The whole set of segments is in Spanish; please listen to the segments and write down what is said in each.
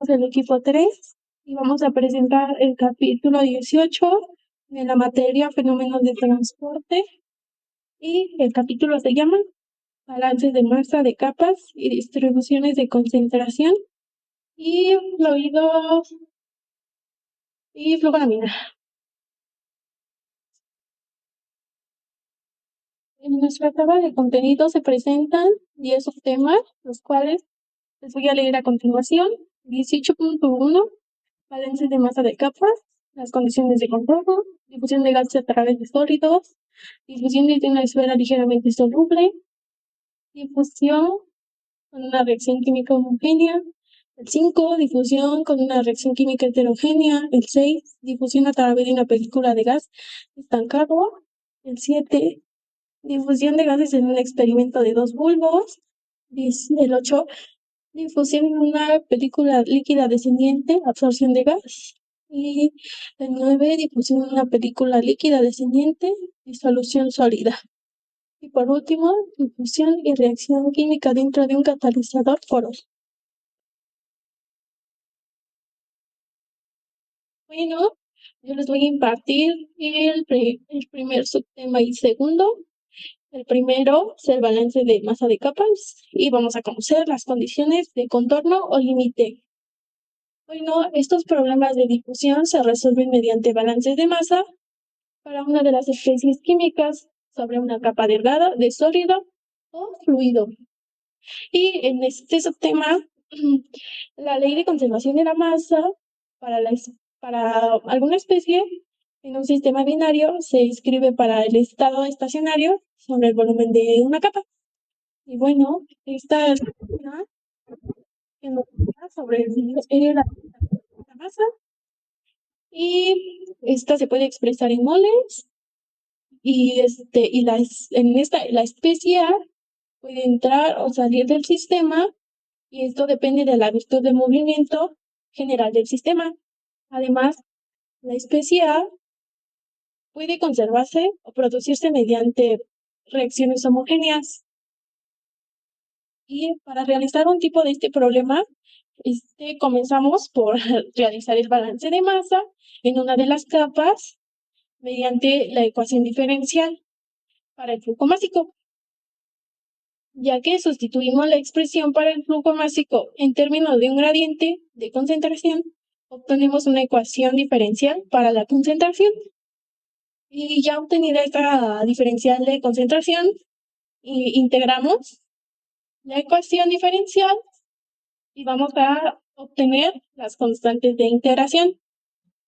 el equipo 3 y vamos a presentar el capítulo 18 de la materia Fenómenos de Transporte y el capítulo se llama Balances de masa de capas y distribuciones de concentración y fluidos y flujo laminar. En nuestra tabla de contenido se presentan 10 subtemas, los cuales les voy a leer a continuación. 18.1, balances de masa de capas, las condiciones de contorno, difusión de gases a través de sólidos, difusión de una esfera ligeramente soluble, difusión con una reacción química homogénea. El 5, difusión con una reacción química heterogénea. El 6, difusión a través de una película de gas estancado. El 7, difusión de gases en un experimento de 2 bulbos. El 8, difusión en una película líquida descendiente, absorción de gas. Y el 9, difusión en una película líquida descendiente, disolución sólida. Y por último, difusión y reacción química dentro de un catalizador poroso. Bueno, yo les voy a impartir el primer subtema y segundo. El primero es el balance de masa de capas y vamos a conocer las condiciones de contorno o límite. Bueno, estos problemas de difusión se resuelven mediante balances de masa para una de las especies químicas sobre una capa delgada de sólido o fluido. Y en este subtema, la ley de conservación de la masa para alguna especie en un sistema binario se escribe para el estado estacionario sobre el volumen de una capa. Y bueno, esta es sobre la masa y esta se puede expresar en moles y la especie A puede entrar o salir del sistema y esto depende de la virtud de movimiento general del sistema. Además, la especie A puede conservarse o producirse mediante reacciones homogéneas. Y para realizar un tipo de este problema, comenzamos por realizar el balance de masa en una de las capas mediante la ecuación diferencial para el flujo másico. Ya que sustituimos la expresión para el flujo másico en términos de un gradiente de concentración, obtenemos una ecuación diferencial para la concentración. Y ya obtenida esta diferencial de concentración, integramos la ecuación diferencial y vamos a obtener las constantes de integración.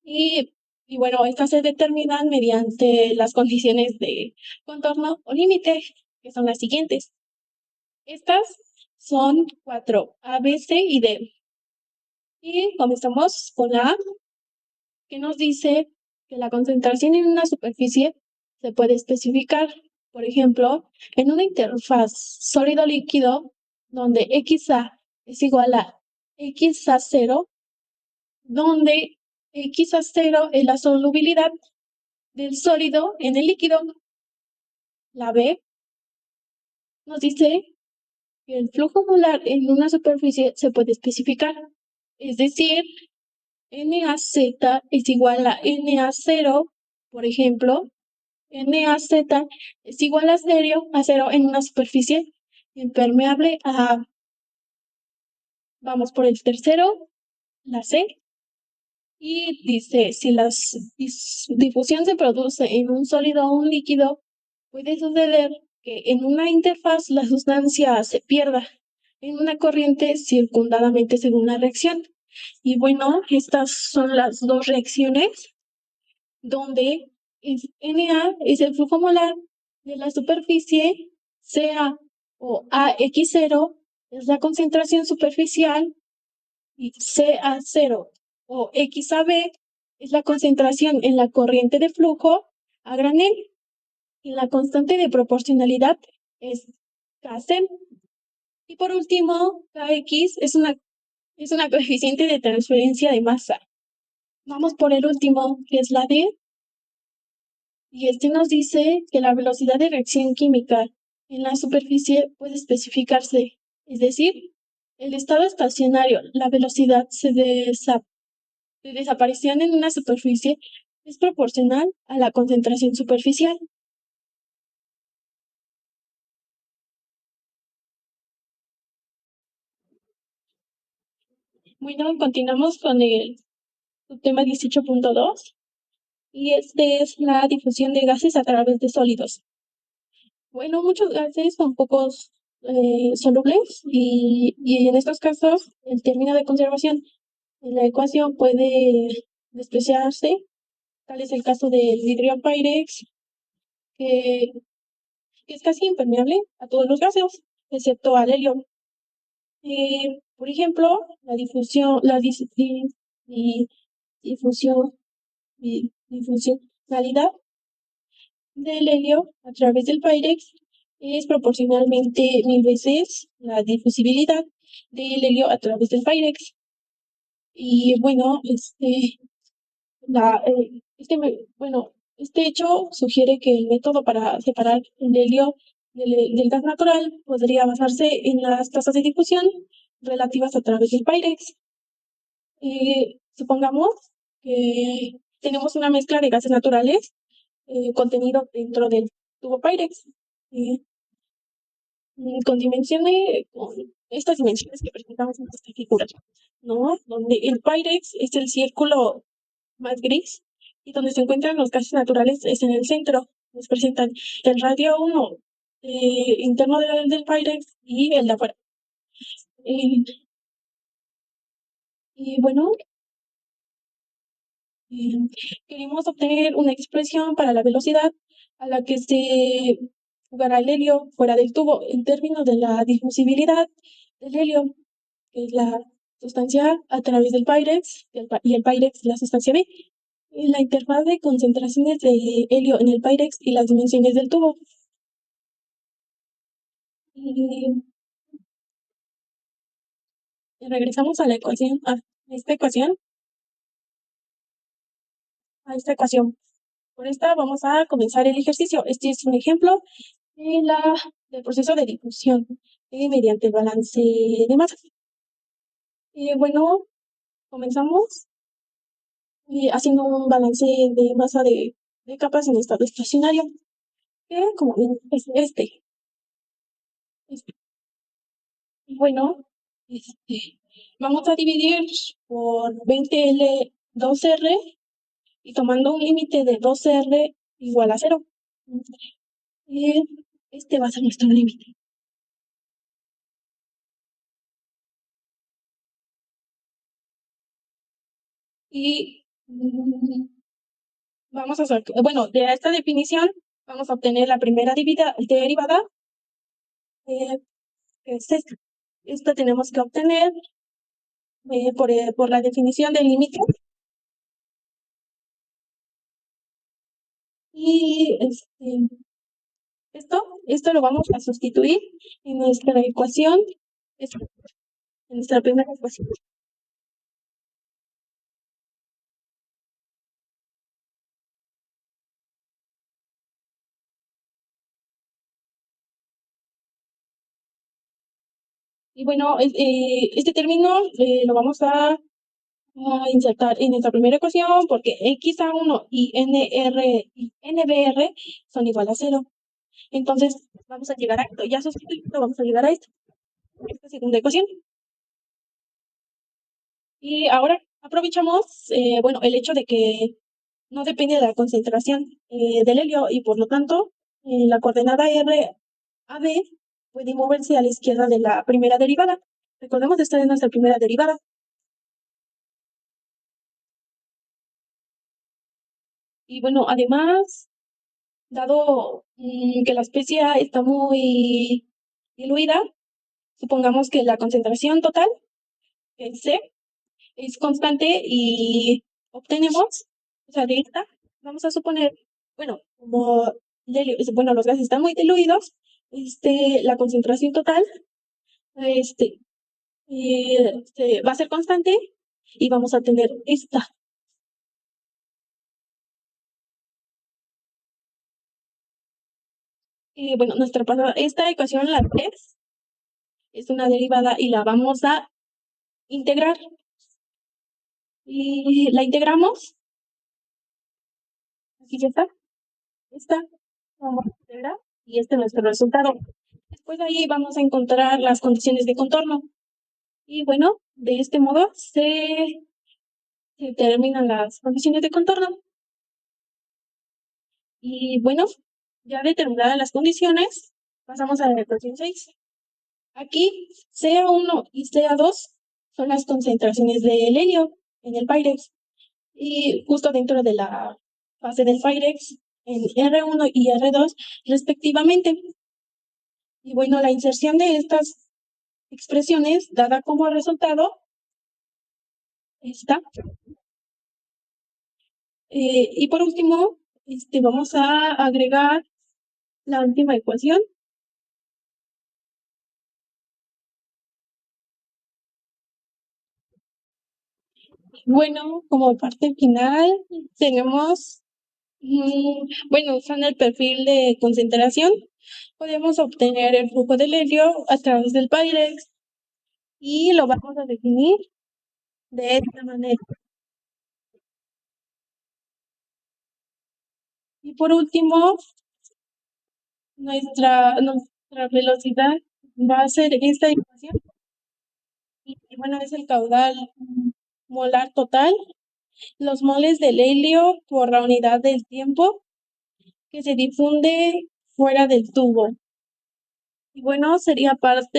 Y bueno, estas se determinan mediante las condiciones de contorno o límite, que son las siguientes. Estas son 4, A, B, C y D. Y comenzamos con la A, que nos dice que la concentración en una superficie se puede especificar, por ejemplo, en una interfaz sólido-líquido, donde XA es igual a XA0, donde XA0 es la solubilidad del sólido en el líquido. La B nos dice que el flujo molar en una superficie se puede especificar, es decir, NaZ es igual a Na0, por ejemplo, NaZ es igual a cero en una superficie impermeable a. Vamos por el tercero, la C, y dice, si la difusión se produce en un sólido o un líquido, puede suceder que en una interfaz la sustancia se pierda en una corriente circundadamente según la reacción. Y bueno, estas son las dos reacciones donde Na es el flujo molar de la superficie, Ca o AX0 es la concentración superficial y Ca0 o XAB es la concentración en la corriente de flujo a granel y la constante de proporcionalidad es Kc. Y por último, Kx es una coeficiente de transferencia de masa. Vamos por el último, que es la D. Y nos dice que la velocidad de reacción química en la superficie puede especificarse, es decir, El estado estacionario, la velocidad de desaparición en una superficie es proporcional a la concentración superficial. Bueno, continuamos con el tema 18.2 y este es la difusión de gases a través de sólidos. Bueno, muchos gases son pocos solubles y en estos casos el término de conservación en la ecuación puede despreciarse. Tal es el caso del vidrio Pyrex, que, que es casi impermeable a todos los gases, excepto al helio. Por ejemplo, la difusión, di- difusión, difusionalidad del helio a través del Pyrex es proporcionalmente 1000 veces la difusibilidad del helio a través del Pyrex. Y bueno, este hecho sugiere que el método para separar el helio del gas natural podría basarse en las tasas de difusión relativas a través del Pyrex. Supongamos que tenemos una mezcla de gases naturales contenido dentro del tubo Pyrex, eh, con estas dimensiones que presentamos en esta figura, ¿no? Donde el Pyrex es el círculo más gris y donde se encuentran los gases naturales es en el centro. Nos presentan el radio 1 interno del Pyrex y el de afuera. Eh, y bueno, eh, queremos obtener una expresión para la velocidad a la que se jugará el helio fuera del tubo en términos de la difusibilidad del helio, que es la sustancia a través del Pyrex y el Pyrex la sustancia B. La interfaz de concentraciones de helio en el Pyrex y las dimensiones del tubo. Y regresamos a la ecuación, a esta ecuación. Por esta vamos a comenzar el ejercicio. Este es un ejemplo de del proceso de difusión mediante el balance de masa. Bueno, comenzamos haciendo un balance de masa de capas en estado estacionario, que como ven es este. Y bueno, este, vamos a dividir por 20L2R y tomando un límite de 2R igual a 0. Y este va a ser nuestro límite. Y vamos a sacar, bueno, de esta definición vamos a obtener la primera derivada, que es esta. Esta tenemos que obtener por la definición del límite. Y esto lo vamos a sustituir en nuestra ecuación, en nuestra primera ecuación. Y bueno, este término lo vamos a insertar en nuestra primera ecuación porque xa1 y NBR son igual a 0. Entonces vamos a llegar a esto, ya sustituyendo vamos a llegar a esta segunda ecuación. Y ahora aprovechamos, bueno, el hecho de que no depende de la concentración del helio y por lo tanto la coordenada R a B puede moverse a la izquierda de la primera derivada. Recordemos que esta es nuestra primera derivada. Y bueno, además, dado que la especia está muy diluida, supongamos que la concentración total, que es C, es constante y obtenemos, o sea, de esta, vamos a suponer, bueno, como bueno, los gases están muy diluidos, la concentración total, este, va a ser constante y vamos a tener esta. Bueno, esta ecuación, la 3, es una derivada y la vamos a integrar. Y la integramos, aquí ya está, esta, vamos a integrar y este es nuestro resultado. Después de ahí vamos a encontrar las condiciones de contorno. Y bueno, de este modo se terminan las condiciones de contorno. Y bueno, ya determinadas las condiciones, pasamos a la ecuación 6. Aquí, CA1 y CA2 son las concentraciones del helio en el Pyrex. Y justo dentro de la fase del Pyrex, en R1 y R2 respectivamente. Y bueno, la inserción de estas expresiones dada como resultado esta. Y por último, vamos a agregar la última ecuación. Bueno, como parte final tenemos, bueno, usando el perfil de concentración, podemos obtener el flujo del helio a través del Pyrex y lo vamos a definir de esta manera. Y por último, nuestra velocidad va a ser esta ecuación. Y bueno, es el caudal molar total, los moles del helio por la unidad del tiempo que se difunde fuera del tubo. Y bueno, sería parte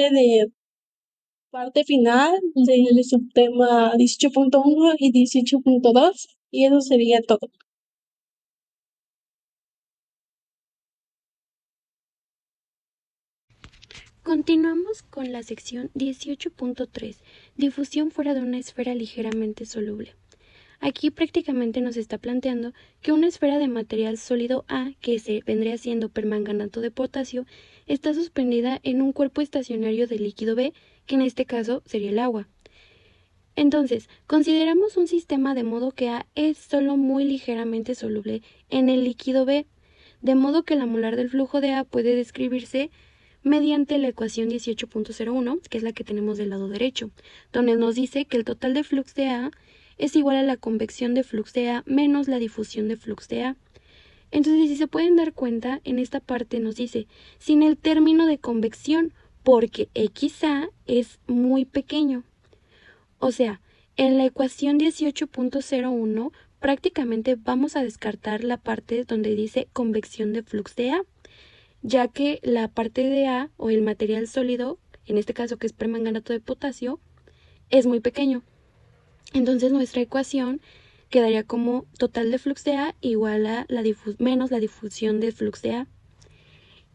final del subtema 18.1 y 18.2 y eso sería todo. Continuamos con la sección 18.3, difusión fuera de una esfera ligeramente soluble. Aquí prácticamente nos está planteando que una esfera de material sólido A, que se vendría siendo permanganato de potasio, está suspendida en un cuerpo estacionario de líquido B, que en este caso sería el agua. Entonces, consideramos un sistema de modo que A es solo muy ligeramente soluble en el líquido B, de modo que la molar del flujo de A puede describirse mediante la ecuación 18.01, que es la que tenemos del lado derecho, donde nos dice que el total de flux de A es igual a la convección de flux de A menos la difusión de flux de A. Entonces, si se pueden dar cuenta, en esta parte nos dice sin el término de convección, porque XA es muy pequeño. O sea, en la ecuación 18.01 prácticamente vamos a descartar la parte donde dice convección de flux de A, ya que la parte de A o el material sólido, en este caso que es permanganato de potasio, es muy pequeño. Entonces nuestra ecuación quedaría como total de flux de A igual a menos la difusión de flux de A.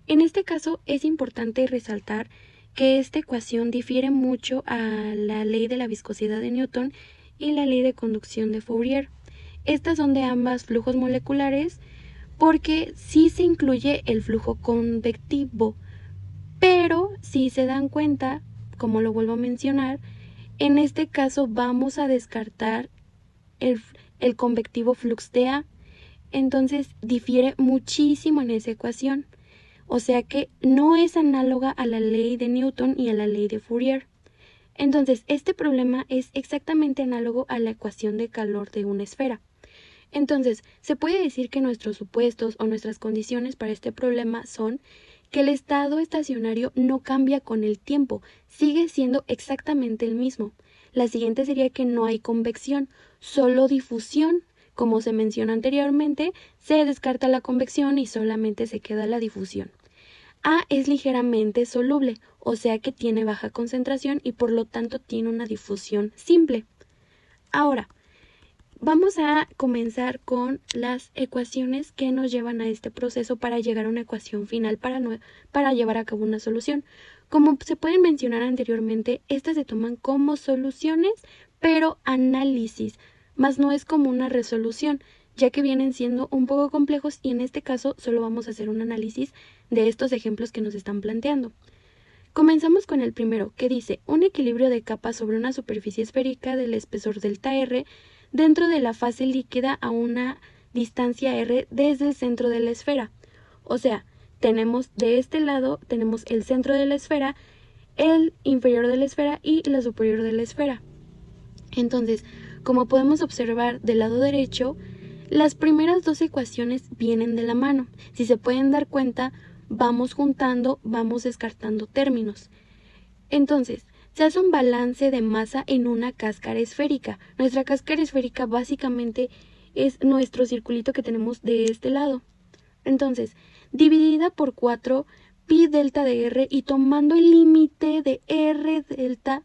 En este caso es importante resaltar que esta ecuación difiere mucho a la ley de la viscosidad de Newton y la ley de conducción de Fourier. Estas son de ambas flujos moleculares porque sí se incluye el flujo convectivo, pero si se dan cuenta, como lo vuelvo a mencionar, en este caso vamos a descartar el convectivo flux de A, entonces difiere muchísimo en esa ecuación. O sea que no es análoga a la ley de Newton y a la ley de Fourier. Entonces, este problema es exactamente análogo a la ecuación de calor de una esfera. Entonces, se puede decir que nuestros supuestos o nuestras condiciones para este problema son que el estado estacionario no cambia con el tiempo, sigue siendo exactamente el mismo. La siguiente sería que no hay convección, solo difusión. Como se menciona anteriormente, se descarta la convección y solamente se queda la difusión. A es ligeramente soluble, o sea que tiene baja concentración y por lo tanto tiene una difusión simple. Ahora, vamos a comenzar con las ecuaciones que nos llevan a este proceso para llegar a una ecuación final para llevar a cabo una solución. Como se pueden mencionar anteriormente, estas se toman como soluciones, pero análisis, más no es como una resolución, ya que vienen siendo un poco complejos y en este caso solo vamos a hacer un análisis de estos ejemplos que nos están planteando. Comenzamos con el primero, que dice un equilibrio de capas sobre una superficie esférica del espesor delta R dentro de la fase líquida a una distancia R desde el centro de la esfera. O sea, tenemos de este lado, tenemos el centro de la esfera el inferior de la esfera y la superior de la esfera. Entonces, como podemos observar del lado derecho, las primeras dos ecuaciones vienen de la mano. Si se pueden dar cuenta, vamos juntando, vamos descartando términos. Entonces, se hace un balance de masa en una cáscara esférica. Nuestra cáscara esférica básicamente es nuestro circulito que tenemos de este lado. Entonces, dividida por 4 pi delta de R y tomando el límite de R delta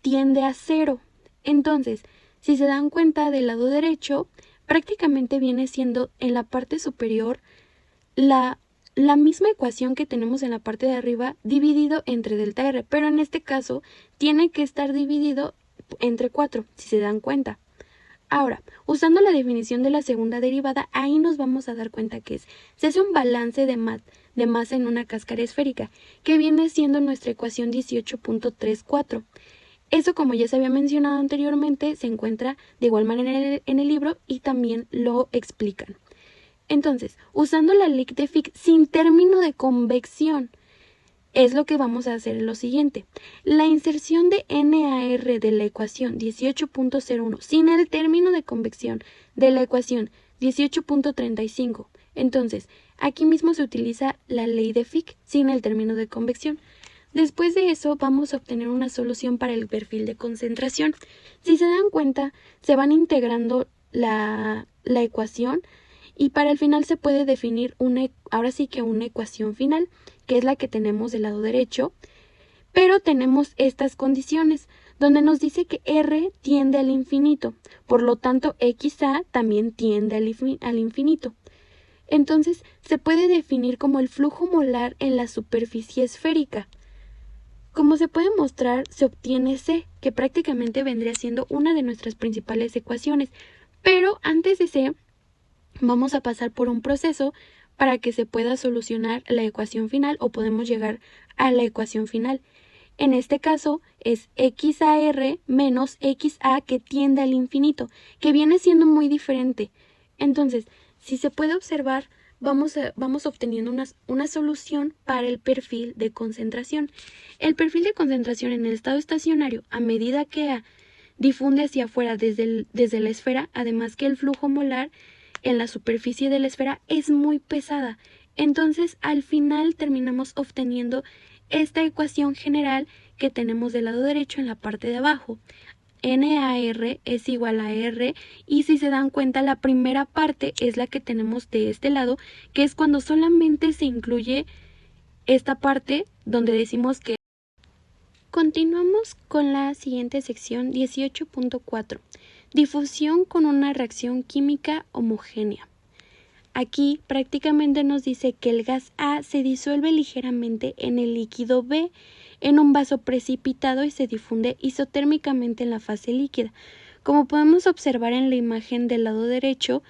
tiende a 0. Entonces, si se dan cuenta del lado derecho, prácticamente viene siendo en la parte superior la misma ecuación que tenemos en la parte de arriba dividido entre delta R, pero en este caso tiene que estar dividido entre 4, si se dan cuenta. Ahora, usando la definición de la segunda derivada, ahí nos vamos a dar cuenta que se hace un balance de masa en una cáscara esférica, que viene siendo nuestra ecuación 18.34. Eso, como ya se había mencionado anteriormente, se encuentra de igual manera en el libro y también lo explican. Entonces, usando la ley de Fick sin término de convección, es lo que vamos a hacer en lo siguiente. La inserción de NAR de la ecuación 18.01 sin el término de convección de la ecuación 18.35. Entonces, aquí mismo se utiliza la ley de Fick sin el término de convección. Después de eso vamos a obtener una solución para el perfil de concentración. Si se dan cuenta, se van integrando la ecuación y para el final se puede definir ahora sí que una ecuación final, que es la que tenemos del lado derecho, pero tenemos estas condiciones, donde nos dice que R tiende al infinito, por lo tanto XA también tiende al infinito. Entonces se puede definir como el flujo molar en la superficie esférica. Como se puede mostrar, se obtiene C, que prácticamente vendría siendo una de nuestras principales ecuaciones, pero antes de C vamos a pasar por un proceso para que se pueda solucionar la ecuación final o podemos llegar a la ecuación final. En este caso es XAR menos XA que tiende al infinito, que viene siendo muy diferente. Entonces, si se puede observar, vamos obteniendo una solución para el perfil de concentración. El perfil de concentración en el estado estacionario, a medida que A difunde hacia afuera desde la esfera, además que el flujo molar en la superficie de la esfera es muy pesada. Entonces, al final terminamos obteniendo esta ecuación general que tenemos del lado derecho en la parte de abajo. NAR es igual a R y si se dan cuenta la primera parte es la que tenemos de este lado, que es cuando solamente se incluye esta parte donde decimos que... Continuamos con la siguiente sección 18.4. Difusión con una reacción química homogénea. Aquí prácticamente nos dice que el gas A se disuelve ligeramente en el líquido B en un vaso precipitado y se difunde isotérmicamente en la fase líquida. Como podemos observar en la imagen del lado derecho,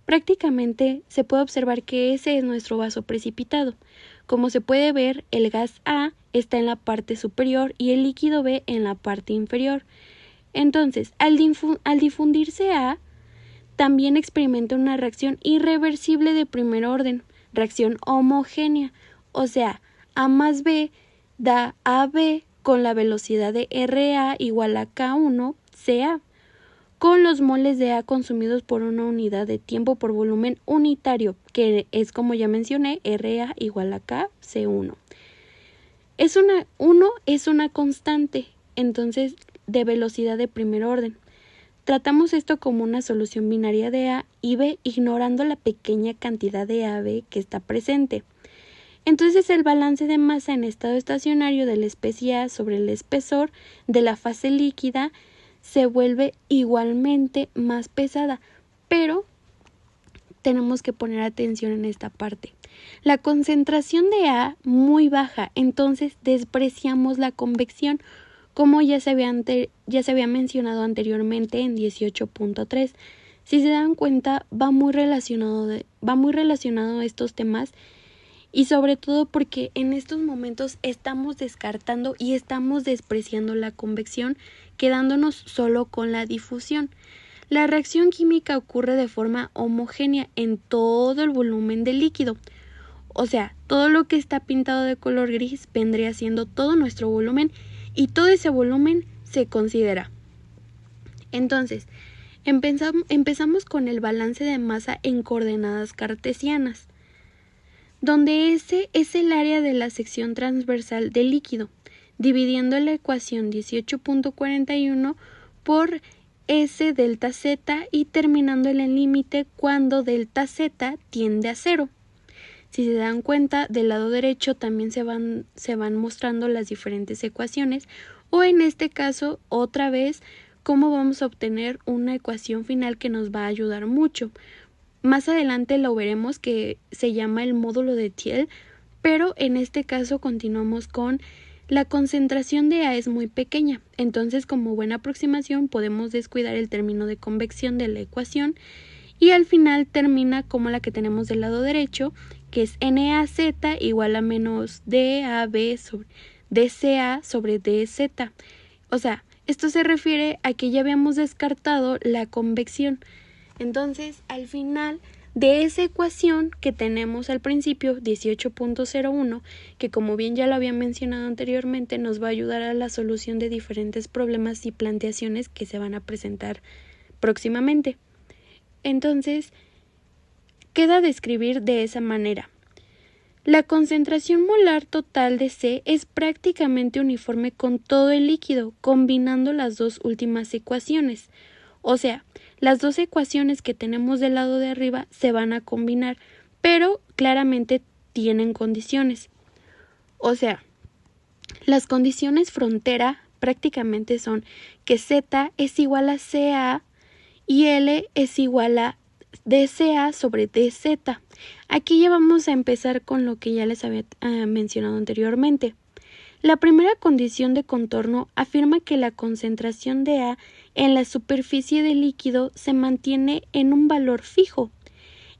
prácticamente se puede observar que ese es nuestro vaso precipitado. Como se puede ver, el gas A está en la parte superior y el líquido B en la parte inferior. Entonces, al difundirse A, también experimenta una reacción irreversible de primer orden, reacción homogénea, o sea, A más B da AB con la velocidad de RA igual a K1 CA, con los moles de A consumidos por una unidad de tiempo por volumen unitario, que es como ya mencioné, RA igual a K C1. 1 es una constante, entonces, de velocidad de primer orden. Tratamos esto como una solución binaria de A y B, ignorando la pequeña cantidad de AB que está presente. Entonces el balance de masa en estado estacionario de la especie A sobre el espesor de la fase líquida se vuelve igualmente más pesada, pero tenemos que poner atención en esta parte. La concentración de A muy baja, entonces despreciamos la convección, como ya se había mencionado anteriormente en 18.3. Si se dan cuenta, va muy relacionado a estos temas y sobre todo porque en estos momentos estamos descartando y estamos despreciando la convección, quedándonos solo con la difusión. La reacción química ocurre de forma homogénea en todo el volumen del líquido. O sea, todo lo que está pintado de color gris vendría siendo todo nuestro volumen y todo ese volumen se considera. Entonces, empezamos con el balance de masa en coordenadas cartesianas, donde ese es el área de la sección transversal del líquido, dividiendo la ecuación 18.41 por S delta Z y terminando en el límite cuando delta Z tiende a 0. Si se dan cuenta, del lado derecho también se van mostrando las diferentes ecuaciones, o en este caso, otra vez, cómo vamos a obtener una ecuación final que nos va a ayudar mucho. Más adelante lo veremos, que se llama el módulo de Thiele, pero en este caso continuamos con la concentración de A es muy pequeña, entonces como buena aproximación podemos descuidar el término de convección de la ecuación y al final termina como la que tenemos del lado derecho, que es NaZ igual a menos DAB sobre DCA sobre DZ. O sea, esto se refiere a que ya habíamos descartado la convección. Entonces, al final de esa ecuación que tenemos al principio, 18.01, que como bien ya lo había mencionado anteriormente, nos va a ayudar a la solución de diferentes problemas y planteaciones que se van a presentar próximamente. Entonces, queda describir de esa manera. La concentración molar total de C es prácticamente uniforme con todo el líquido, combinando las dos últimas ecuaciones. O sea, las dos ecuaciones que tenemos del lado de arriba se van a combinar, pero claramente tienen condiciones. O sea, las condiciones frontera prácticamente son que Z es igual a CA y L es igual a dCA sobre dZ. Aquí ya vamos a empezar con lo que ya les había mencionado anteriormente. La primera condición de contorno afirma que la concentración de A en la superficie del líquido se mantiene en un valor fijo.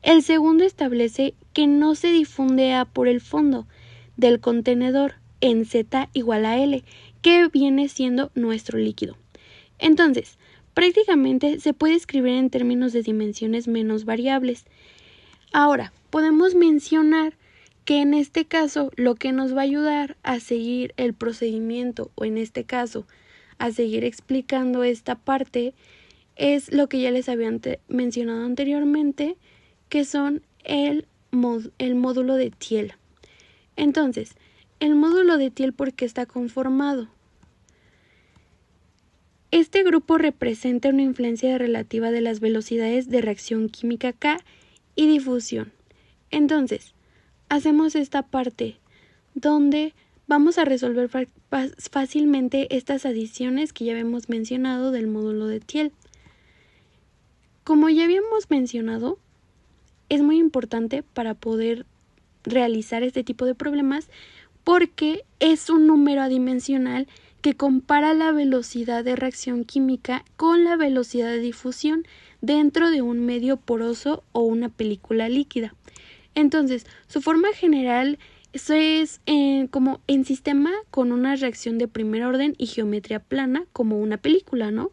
El segundo establece que no se difunde A por el fondo del contenedor en Z igual a L, que viene siendo nuestro líquido. Entonces, prácticamente se puede escribir en términos de dimensiones menos variables. Ahora, podemos mencionar que en este caso lo que nos va a ayudar a seguir el procedimiento, o en este caso a seguir explicando esta parte, es lo que ya les había mencionado anteriormente, que son el módulo de Thiele. Entonces, el módulo de Thiele, ¿por qué está conformado? Este grupo representa una influencia relativa de las velocidades de reacción química K y difusión. Entonces, hacemos esta parte donde vamos a resolver fácilmente estas adiciones que ya habíamos mencionado del módulo de Thiele. Como ya habíamos mencionado, es muy importante para poder realizar este tipo de problemas porque es un número adimensional que compara la velocidad de reacción química con la velocidad de difusión dentro de un medio poroso o una película líquida. Entonces, su forma general es como en sistema con una reacción de primer orden y geometría plana como una película, ¿no?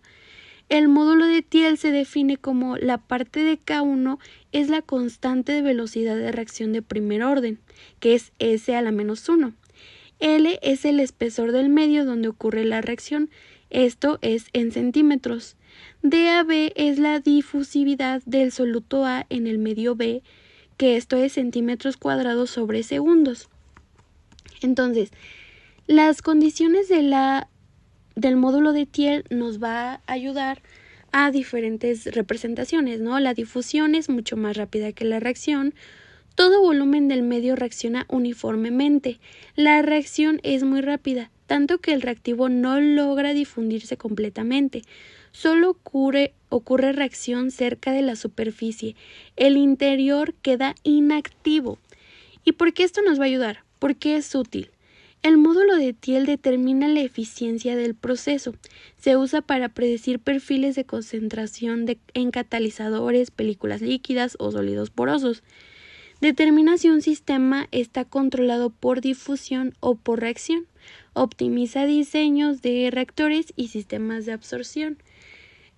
El módulo de Thiele se define como la parte de K1 es la constante de velocidad de reacción de primer orden, que es S a la menos 1. L es el espesor del medio donde ocurre la reacción, esto es en centímetros. DAB es la difusividad del soluto A en el medio B, que esto es centímetros cuadrados sobre segundos. Entonces, las condiciones del módulo de Thiele nos va a ayudar a diferentes representaciones, ¿no? La difusión es mucho más rápida que la reacción. Todo volumen del medio reacciona uniformemente. La reacción es muy rápida, tanto que el reactivo no logra difundirse completamente. Solo ocurre reacción cerca de la superficie. El interior queda inactivo. ¿Y por qué esto nos va a ayudar? Porque es útil. El módulo de Thiele determina la eficiencia del proceso. Se usa para predecir perfiles de concentración en catalizadores, películas líquidas o sólidos porosos. Determina si un sistema está controlado por difusión o por reacción. Optimiza diseños de reactores y sistemas de absorción.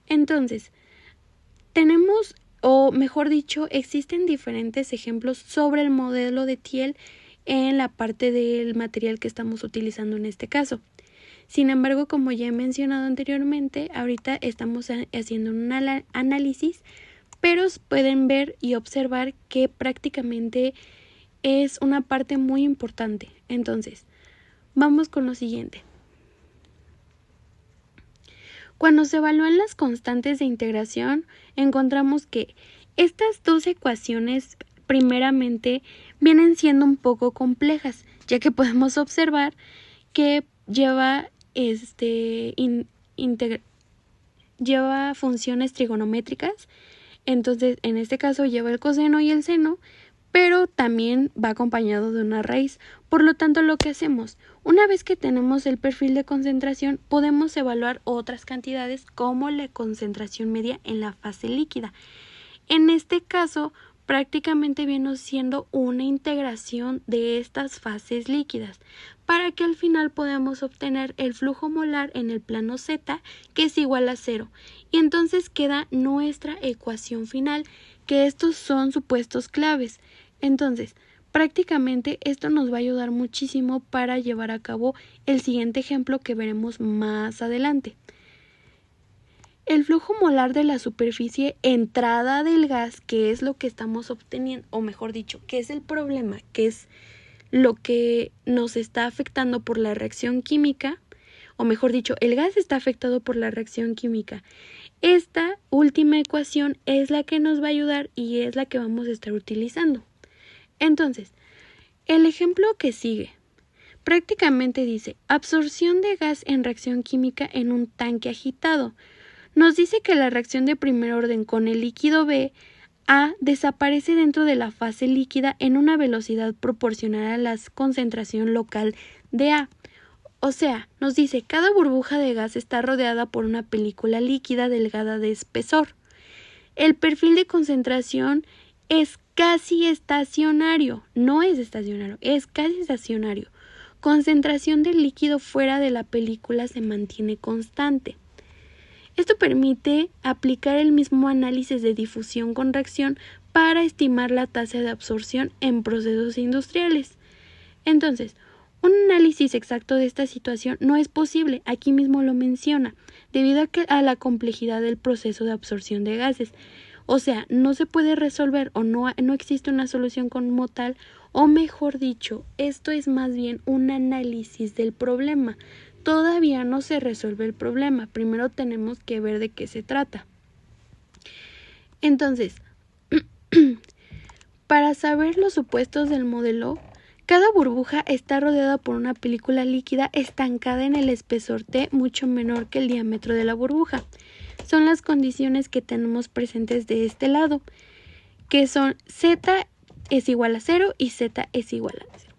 Entonces, tenemos o mejor dicho, existen diferentes ejemplos sobre el modelo de Thiel en la parte del material que estamos utilizando en este caso. Sin embargo, como ya he mencionado anteriormente, ahorita estamos haciendo un análisis, pero pueden ver y observar que prácticamente es una parte muy importante. Entonces, vamos con lo siguiente. Cuando se evalúan las constantes de integración, encontramos que estas dos ecuaciones primeramente vienen siendo un poco complejas, ya que podemos observar que lleva funciones trigonométricas. Entonces, en este caso lleva el coseno y el seno, pero también va acompañado de una raíz. Por lo tanto, lo que hacemos, una vez que tenemos el perfil de concentración, podemos evaluar otras cantidades como la concentración media en la fase líquida. En este caso, prácticamente viene siendo una integración de estas fases líquidas, para que al final podamos obtener el flujo molar en el plano Z, que es igual a 0. Y entonces queda nuestra ecuación final, que estos son supuestos claves. Entonces, prácticamente esto nos va a ayudar muchísimo para llevar a cabo el siguiente ejemplo que veremos más adelante. El flujo molar de la superficie entrada del gas, que es lo que estamos obteniendo, o mejor dicho, que es el problema, que es lo que nos está afectando por la reacción química, o mejor dicho, el gas está afectado por la reacción química. Esta última ecuación es la que nos va a ayudar y es la que vamos a estar utilizando. Entonces, el ejemplo que sigue prácticamente dice absorción de gas en reacción química en un tanque agitado. Nos dice que la reacción de primer orden con el líquido B A desaparece dentro de la fase líquida en una velocidad proporcional a la concentración local de A. O sea, nos dice cada burbuja de gas está rodeada por una película líquida delgada de espesor. El perfil de concentración es casi estacionario, no es estacionario, es casi estacionario. Concentración del líquido fuera de la película se mantiene constante. Esto permite aplicar el mismo análisis de difusión con reacción para estimar la tasa de absorción en procesos industriales. Entonces, un análisis exacto de esta situación no es posible, aquí mismo lo menciona, debido a la complejidad del proceso de absorción de gases. O sea, no se puede resolver o no existe una solución como tal, o mejor dicho, esto es más bien un análisis del problema. Todavía no se resuelve el problema, primero tenemos que ver de qué se trata. Entonces, para saber los supuestos del modelo, cada burbuja está rodeada por una película líquida estancada en el espesor T mucho menor que el diámetro de la burbuja. Son las condiciones que tenemos presentes de este lado, que son Z es igual a 0 y Z es igual a 0.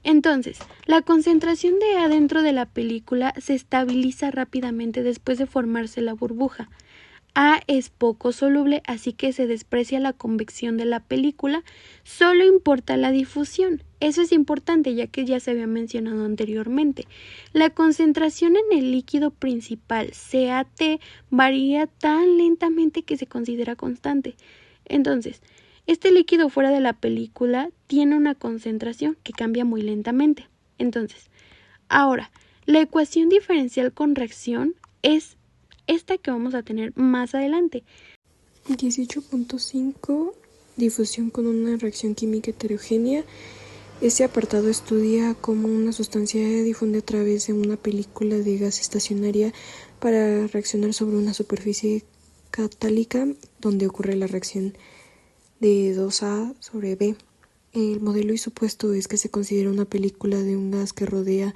Entonces, la concentración de A dentro de la película se estabiliza rápidamente después de formarse la burbuja. A es poco soluble, así que se desprecia la convección de la película, solo importa la difusión. Eso es importante, ya que ya se había mencionado anteriormente. La concentración en el líquido principal, CaT, varía tan lentamente que se considera constante. Entonces, este líquido fuera de la película tiene una concentración que cambia muy lentamente. Entonces, ahora, la ecuación diferencial con reacción es esta que vamos a tener más adelante. 18.5 Difusión con una reacción química heterogénea. Este apartado estudia cómo una sustancia difunde a través de una película de gas estacionaria para reaccionar sobre una superficie catálica donde ocurre la reacción de 2A sobre B. El modelo y supuesto es que se considera una película de un gas que rodea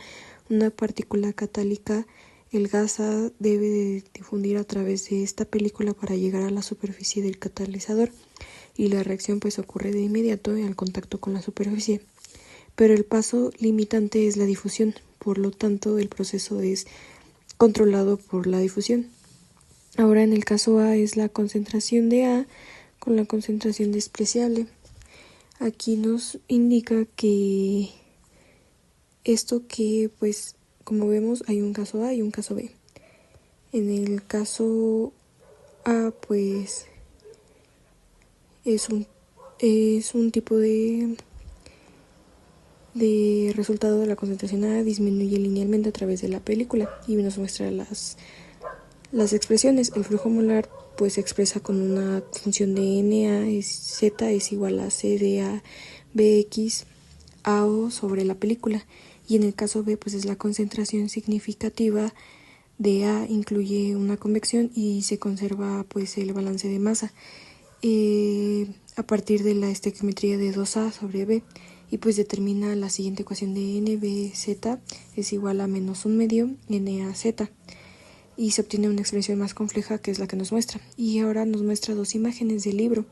una partícula catálica. El gas A debe de difundir a través de esta película para llegar a la superficie del catalizador y la reacción pues ocurre de inmediato al contacto con la superficie. Pero el paso limitante es la difusión, por lo tanto el proceso es controlado por la difusión. Ahora en el caso A es la concentración de A con la concentración despreciable. Aquí nos indica que esto que pues como vemos hay un caso A y un caso B. En el caso A pues es un tipo de resultado de la concentración A disminuye linealmente a través de la película y nos muestra las expresiones. El flujo molar pues se expresa con una función de NA Z es igual a CDA BX AO sobre la película, y en el caso B pues es la concentración significativa de A, incluye una convección y se conserva pues el balance de masa a partir de la estequiometría de 2A sobre B, y pues determina la siguiente ecuación de NBZ es igual a menos un medio NAZ, y se obtiene una expresión más compleja que es la que nos muestra. Y ahora nos muestra dos imágenes del libro.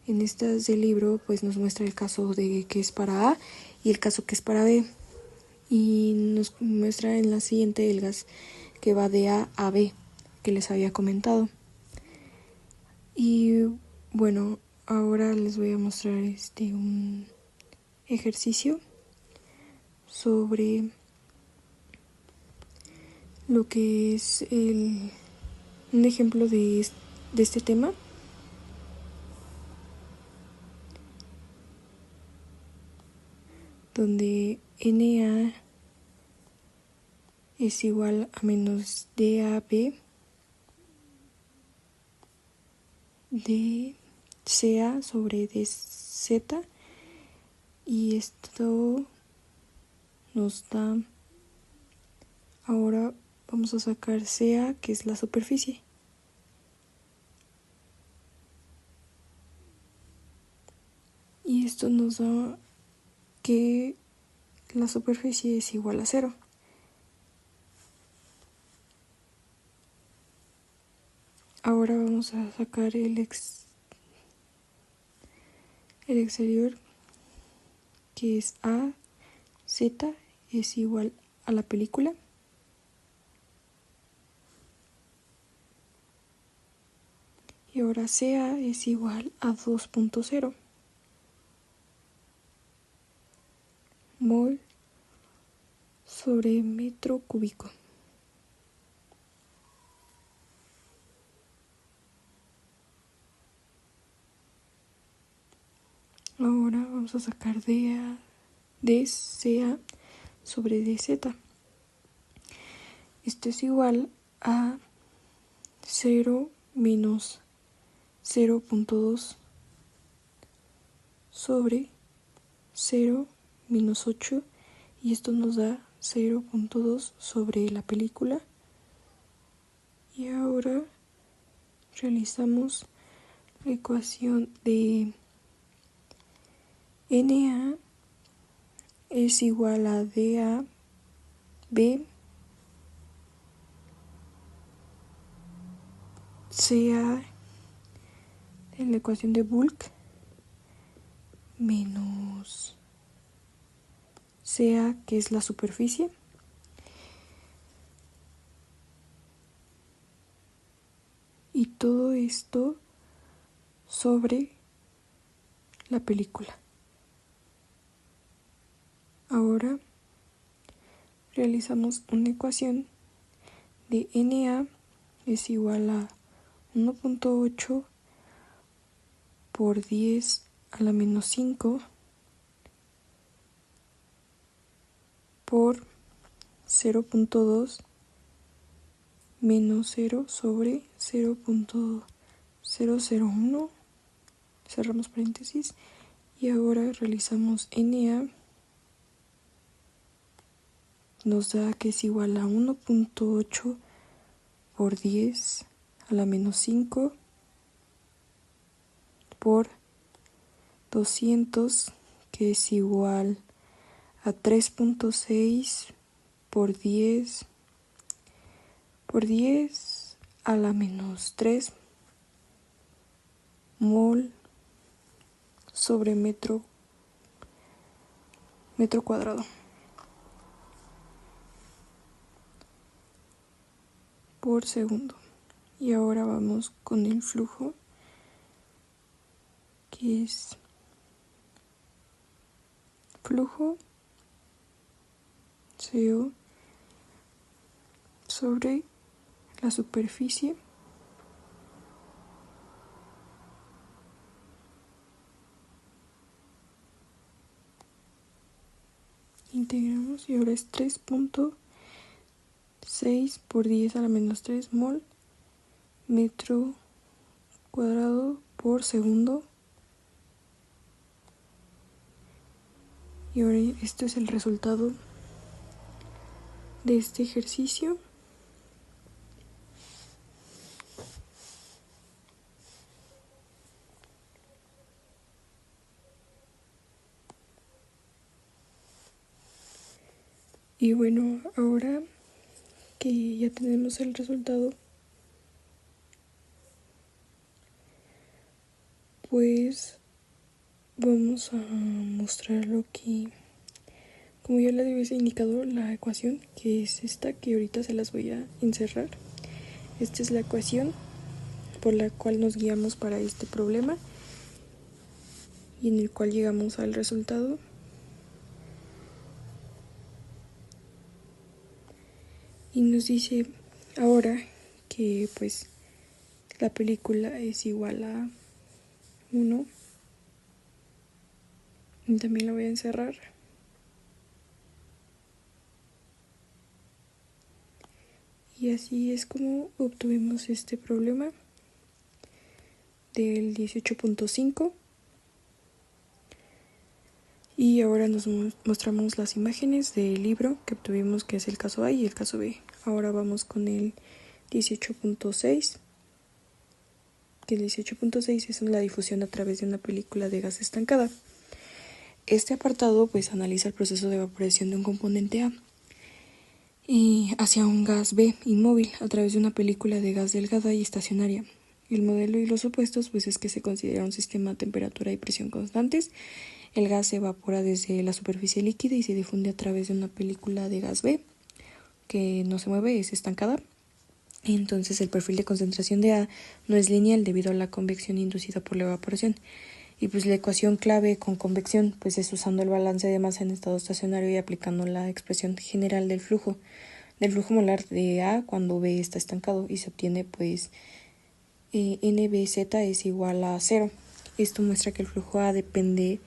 En estas del libro pues nos muestra el caso de que es para A y el caso que es para B, y nos muestra en la siguiente el gas que va de A a B que les había comentado. Y bueno, ahora les voy a mostrar un ejercicio sobre lo que es un ejemplo de este tema, donde NA es igual a menos DAB de CA sobre DZ, y esto nos da, ahora vamos a sacar CA, que es la superficie. Y esto nos da que la superficie es igual a 0. Ahora vamos a sacar el exterior, que es A, Z es igual a la película. Y ahora CA es igual a 2.0 mol sobre metro cúbico. Ahora vamos a sacar dCA sobre dZ. Esto es igual a 0 menos 0.2 sobre 0 menos 8, y esto nos da 0.2 sobre la película. Y ahora realizamos la ecuación de NA es igual a DAB CA en la ecuación de Bulk menos CA, que es la superficie, y todo esto sobre la película. Ahora realizamos una ecuación de NA es igual a 1.8 por 10 a la menos 5 por 0.2 menos 0 sobre 0.001, cerramos paréntesis, y ahora realizamos NA, nos da que es igual a 1.8 por 10 a la menos 5 por 200, que es igual a 3.6 por 10 a la menos 3 mol sobre metro cuadrado por segundo. Y ahora vamos con el flujo, que es flujo CO sobre la superficie Integramos y ahora es 3.6 por 10 a la menos 3 mol metro cuadrado por segundo. Y ahora esto es el resultado de este ejercicio. Y bueno, ahora que ya tenemos el resultado, pues vamos a mostrar lo que, como ya les había indicado, la ecuación, que es esta, que ahorita se las voy a encerrar. Esta es la ecuación por la cual nos guiamos para este problema y en el cual llegamos al resultado. Y nos dice ahora que pues la película es igual a 1. Y también la voy a encerrar. Y así es como obtuvimos este problema del 18.5. Y ahora nos mostramos las imágenes del libro que obtuvimos, que es el caso A y el caso B. Ahora vamos con el 18.6, que el 18.6 es la difusión a través de una película de gas estancada. Este apartado pues analiza el proceso de evaporación de un componente A hacia un gas B inmóvil a través de una película de gas delgada y estacionaria. El modelo y los supuestos pues es que se considera un sistema a temperatura y presión constantes. El gas se evapora desde la superficie líquida y se difunde a través de una película de gas B que no se mueve, es estancada. Entonces el perfil de concentración de A no es lineal debido a la convección inducida por la evaporación. Y pues la ecuación clave con convección pues es usando el balance de masa en estado estacionario y aplicando la expresión general del flujo molar de A cuando B está estancado, y se obtiene pues NBZ es igual a 0. Esto muestra que el flujo A depende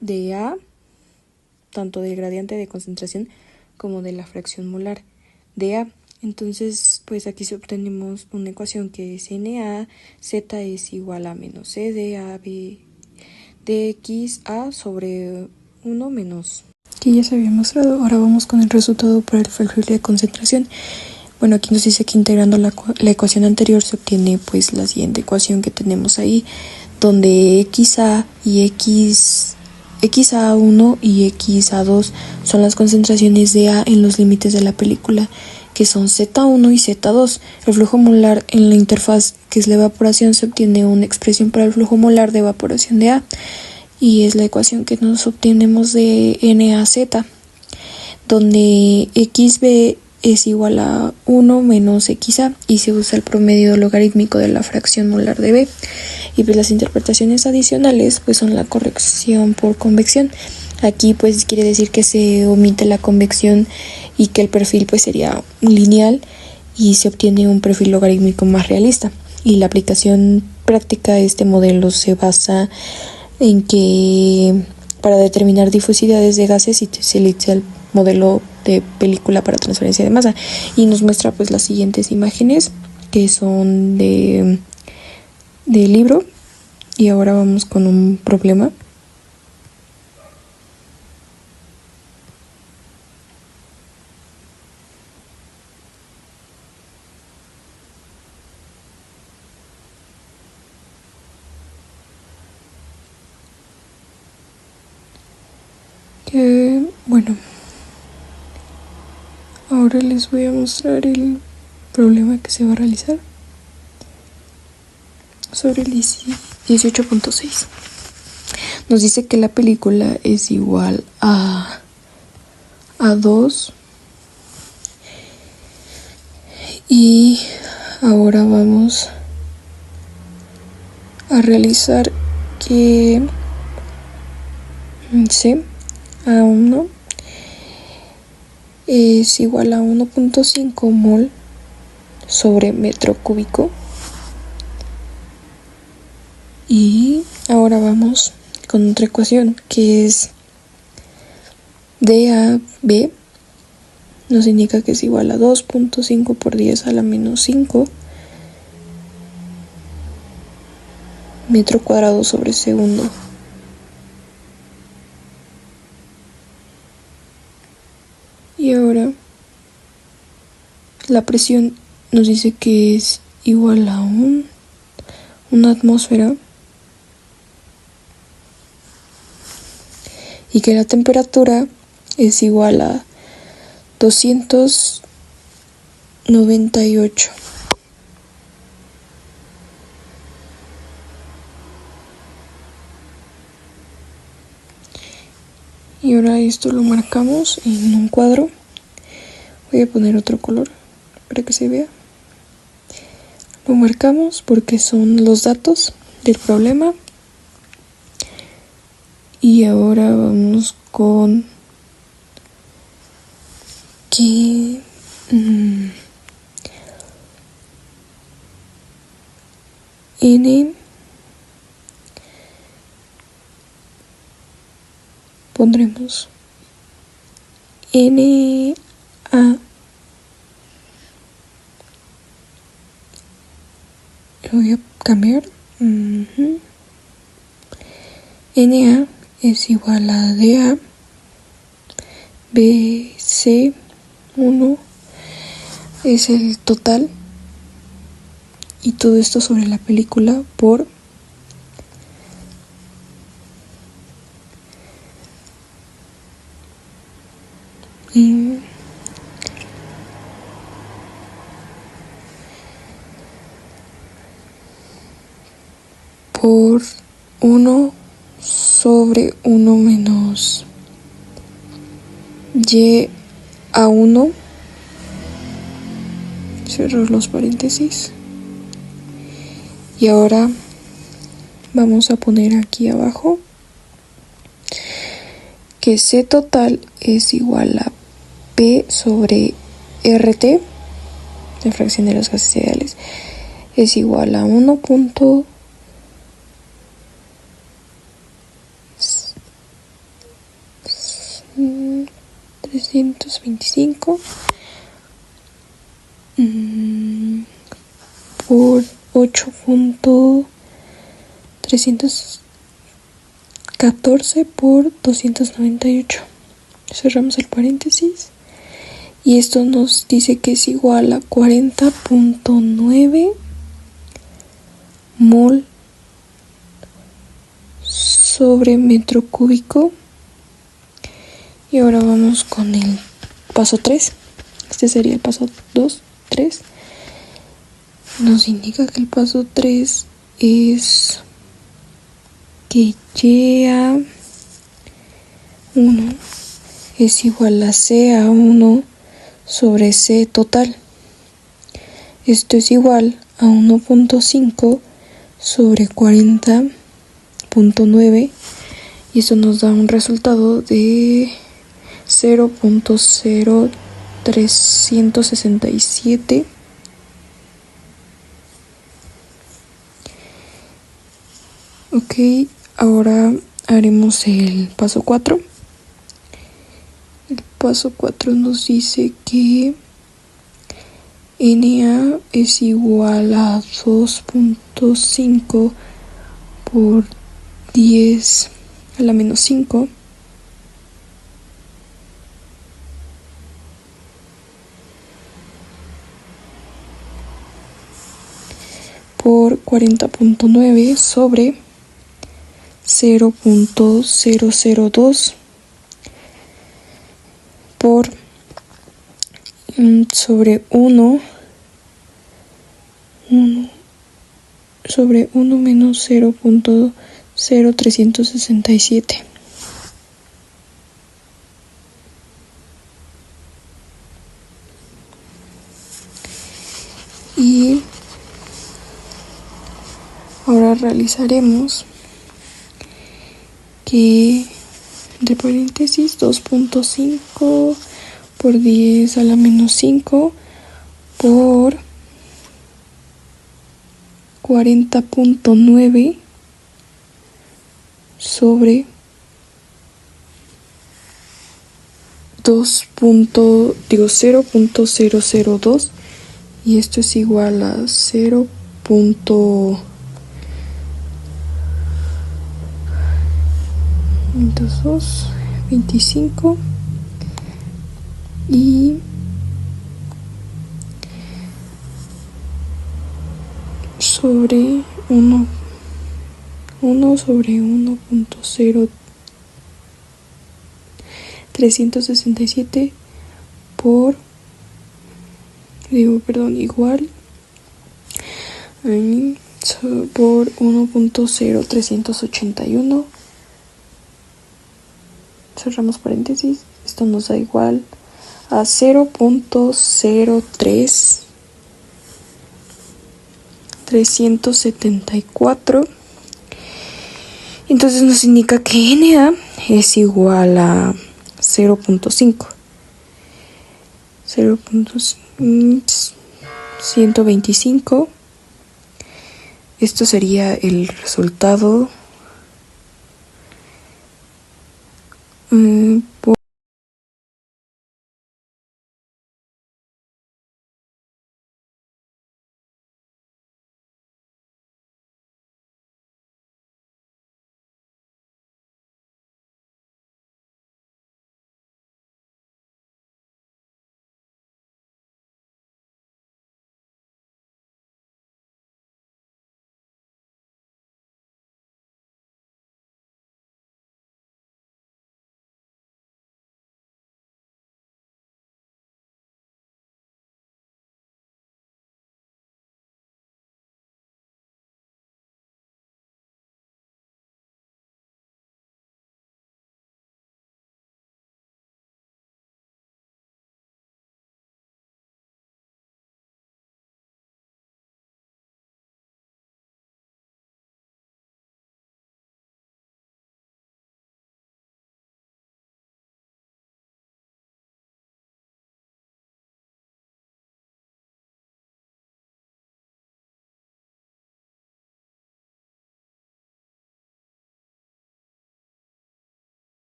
de A, tanto del gradiente de concentración como de la fracción molar de A. Entonces, pues aquí obtenemos una ecuación que es NaZ es igual a menos C de AB de XA sobre 1 menos. Que ya se había mostrado. Ahora vamos con el resultado para el perfil de concentración. Bueno, aquí nos dice que integrando la ecuación anterior se obtiene pues la siguiente ecuación que tenemos ahí, donde XA y XA1 y XA2 son las concentraciones de A en los límites de la película, que son Z1 y Z2. El flujo molar en la interfaz, que es la evaporación, se obtiene una expresión para el flujo molar de evaporación de A, y es la ecuación que nos obtenemos de NaZ, donde XB es igual a 1 menos XA y se usa el promedio logarítmico de la fracción molar de B. Y pues las interpretaciones adicionales pues son la corrección por convección. Aquí pues quiere decir que se omite la convección y que el perfil pues sería lineal y se obtiene un perfil logarítmico más realista. Y la aplicación práctica de este modelo se basa en que para determinar difusidades de gases se utiliza el modelo de película para transferencia de masa, y nos muestra pues las siguientes imágenes que son de libro. Y ahora vamos con un problema. Bueno, ahora les voy a mostrar el problema que se va a realizar sobre el 18.6. Nos dice que la película es igual a 2, y ahora vamos a realizar que C A1 es igual a 1.5 mol sobre metro cúbico. Y ahora vamos con otra ecuación que es DAB. Nos indica que es igual a 2.5 por 10 a la menos 5 metro cuadrado sobre segundo. Y ahora la presión nos dice que es igual a una atmósfera y que la temperatura es igual a 298. Y ahora esto lo marcamos en un cuadro. Voy a poner otro color para que se vea. Lo marcamos porque son los datos del problema. Y ahora vamos con que N pondremos NA lo voy a cambiar. NA es igual a DA BC1 es el total y todo esto sobre la película por por 1 sobre 1 menos y a 1, cerrar los paréntesis, y ahora vamos a poner aquí abajo que C total es igual a P sobre RT, la fracción de los gases ideales, es igual a 1.325 por 8.314 por 298. Cerramos el paréntesis y esto nos dice que es igual a 40.9 mol sobre metro cúbico. Y ahora vamos con el paso 3. Este sería el paso 2, 3. Nos indica que el paso 3 es que YA1 es igual a CA1 sobre C total. Esto es igual a 1.5 sobre 40.9 y eso nos da un resultado de 0.0367. Ok, ahora haremos el paso 4. El paso 4 nos dice que Na es igual a 2.5 por 10 a la menos 5 por 40.9 sobre 0.002 por sobre 1 sobre 1 menos 0.0367. Y ahora realizaremos que entre paréntesis 2.5 por 10 a la menos 5 por 40.9 sobre 0.002 y esto es igual a 0.25 y sobre 1 sobre 1.0367 igual por 1.0381. Cerramos paréntesis. Esto nos da igual a 0.03374. Entonces nos indica que Na es igual a 0.5. 125. Esto sería el resultado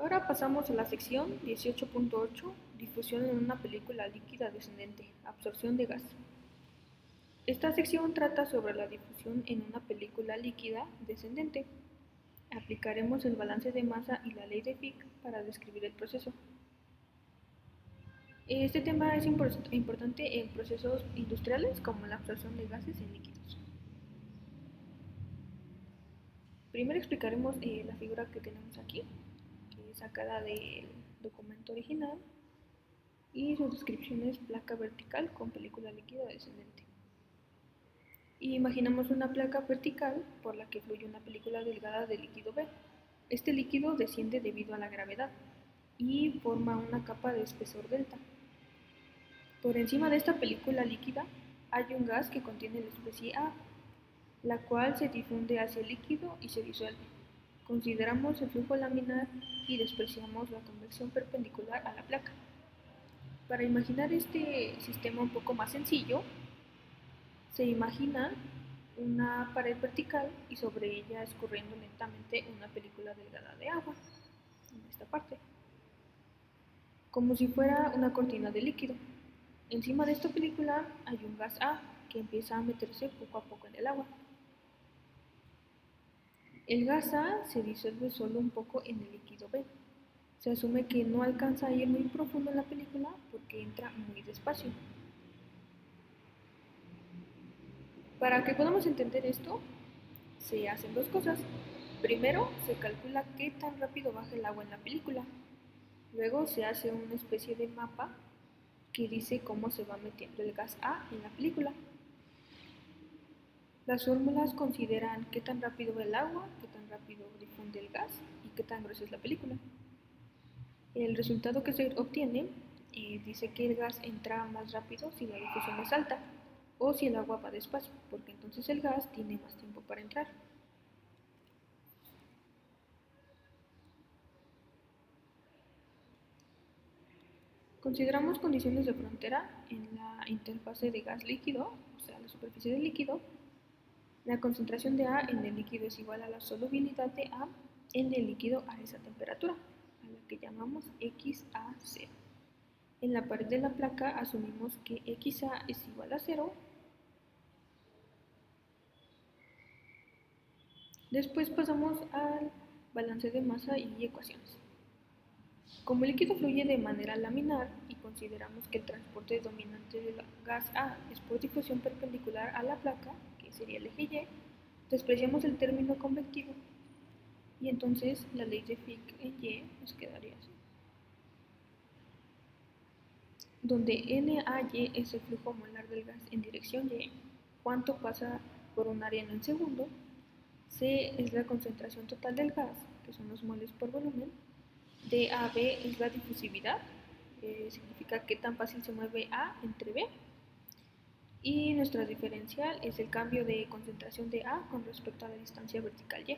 Ahora pasamos a la sección 18.8, difusión en una película líquida descendente, absorción de gas. Esta sección trata sobre la difusión en una película líquida descendente. Aplicaremos el balance de masa y la ley de Fick para describir el proceso. Este tema es importante en procesos industriales como la absorción de gases en líquidos. Primero explicaremos la figura que tenemos aquí, que es sacada del documento original, y su descripción es placa vertical con película líquida descendente. Imaginamos una placa vertical por la que fluye una película delgada de líquido B. Este líquido desciende debido a la gravedad y forma una capa de espesor delta. Por encima de esta película líquida hay un gas que contiene la especie A, la cual se difunde hacia el líquido y se disuelve. Consideramos el flujo laminar y despreciamos la convección perpendicular a la placa. Para imaginar este sistema un poco más sencillo, se imagina una pared vertical y sobre ella escurriendo lentamente una película delgada de agua, en esta parte, como si fuera una cortina de líquido. Encima de esta película hay un gas A que empieza a meterse poco a poco en el agua. El gas A se disuelve solo un poco en el líquido B. Se asume que no alcanza a ir muy profundo en la película porque entra muy despacio. Para que podamos entender esto, se hacen dos cosas. Primero, se calcula qué tan rápido baja el agua en la película. Luego se hace una especie de mapa que dice cómo se va metiendo el gas A en la película. Las fórmulas consideran qué tan rápido va el agua, qué tan rápido difunde el gas y qué tan gruesa es la película. El resultado que se obtiene dice que el gas entra más rápido si la difusión es alta o si el agua va despacio, porque entonces el gas tiene más tiempo para entrar. Consideramos condiciones de frontera en la interfase de gas-líquido, o sea, la superficie del líquido. La concentración de A en el líquido es igual a la solubilidad de A en el líquido a esa temperatura, a la que llamamos XA0. En la pared de la placa asumimos que XA es igual a 0. Después pasamos al balance de masa y ecuaciones. Como el líquido fluye de manera laminar y consideramos que el transporte dominante del gas A es por difusión perpendicular a la placa, que sería el eje Y, despreciamos el término convectivo y entonces la ley de Fick en Y nos quedaría así, donde NaY es el flujo molar del gas en dirección Y, cuánto pasa por un área en el segundo, C es la concentración total del gas, que son los moles por volumen, DAB es la difusividad, significa qué tan fácil se mueve A entre B, y nuestra diferencial es el cambio de concentración de A con respecto a la distancia vertical Y.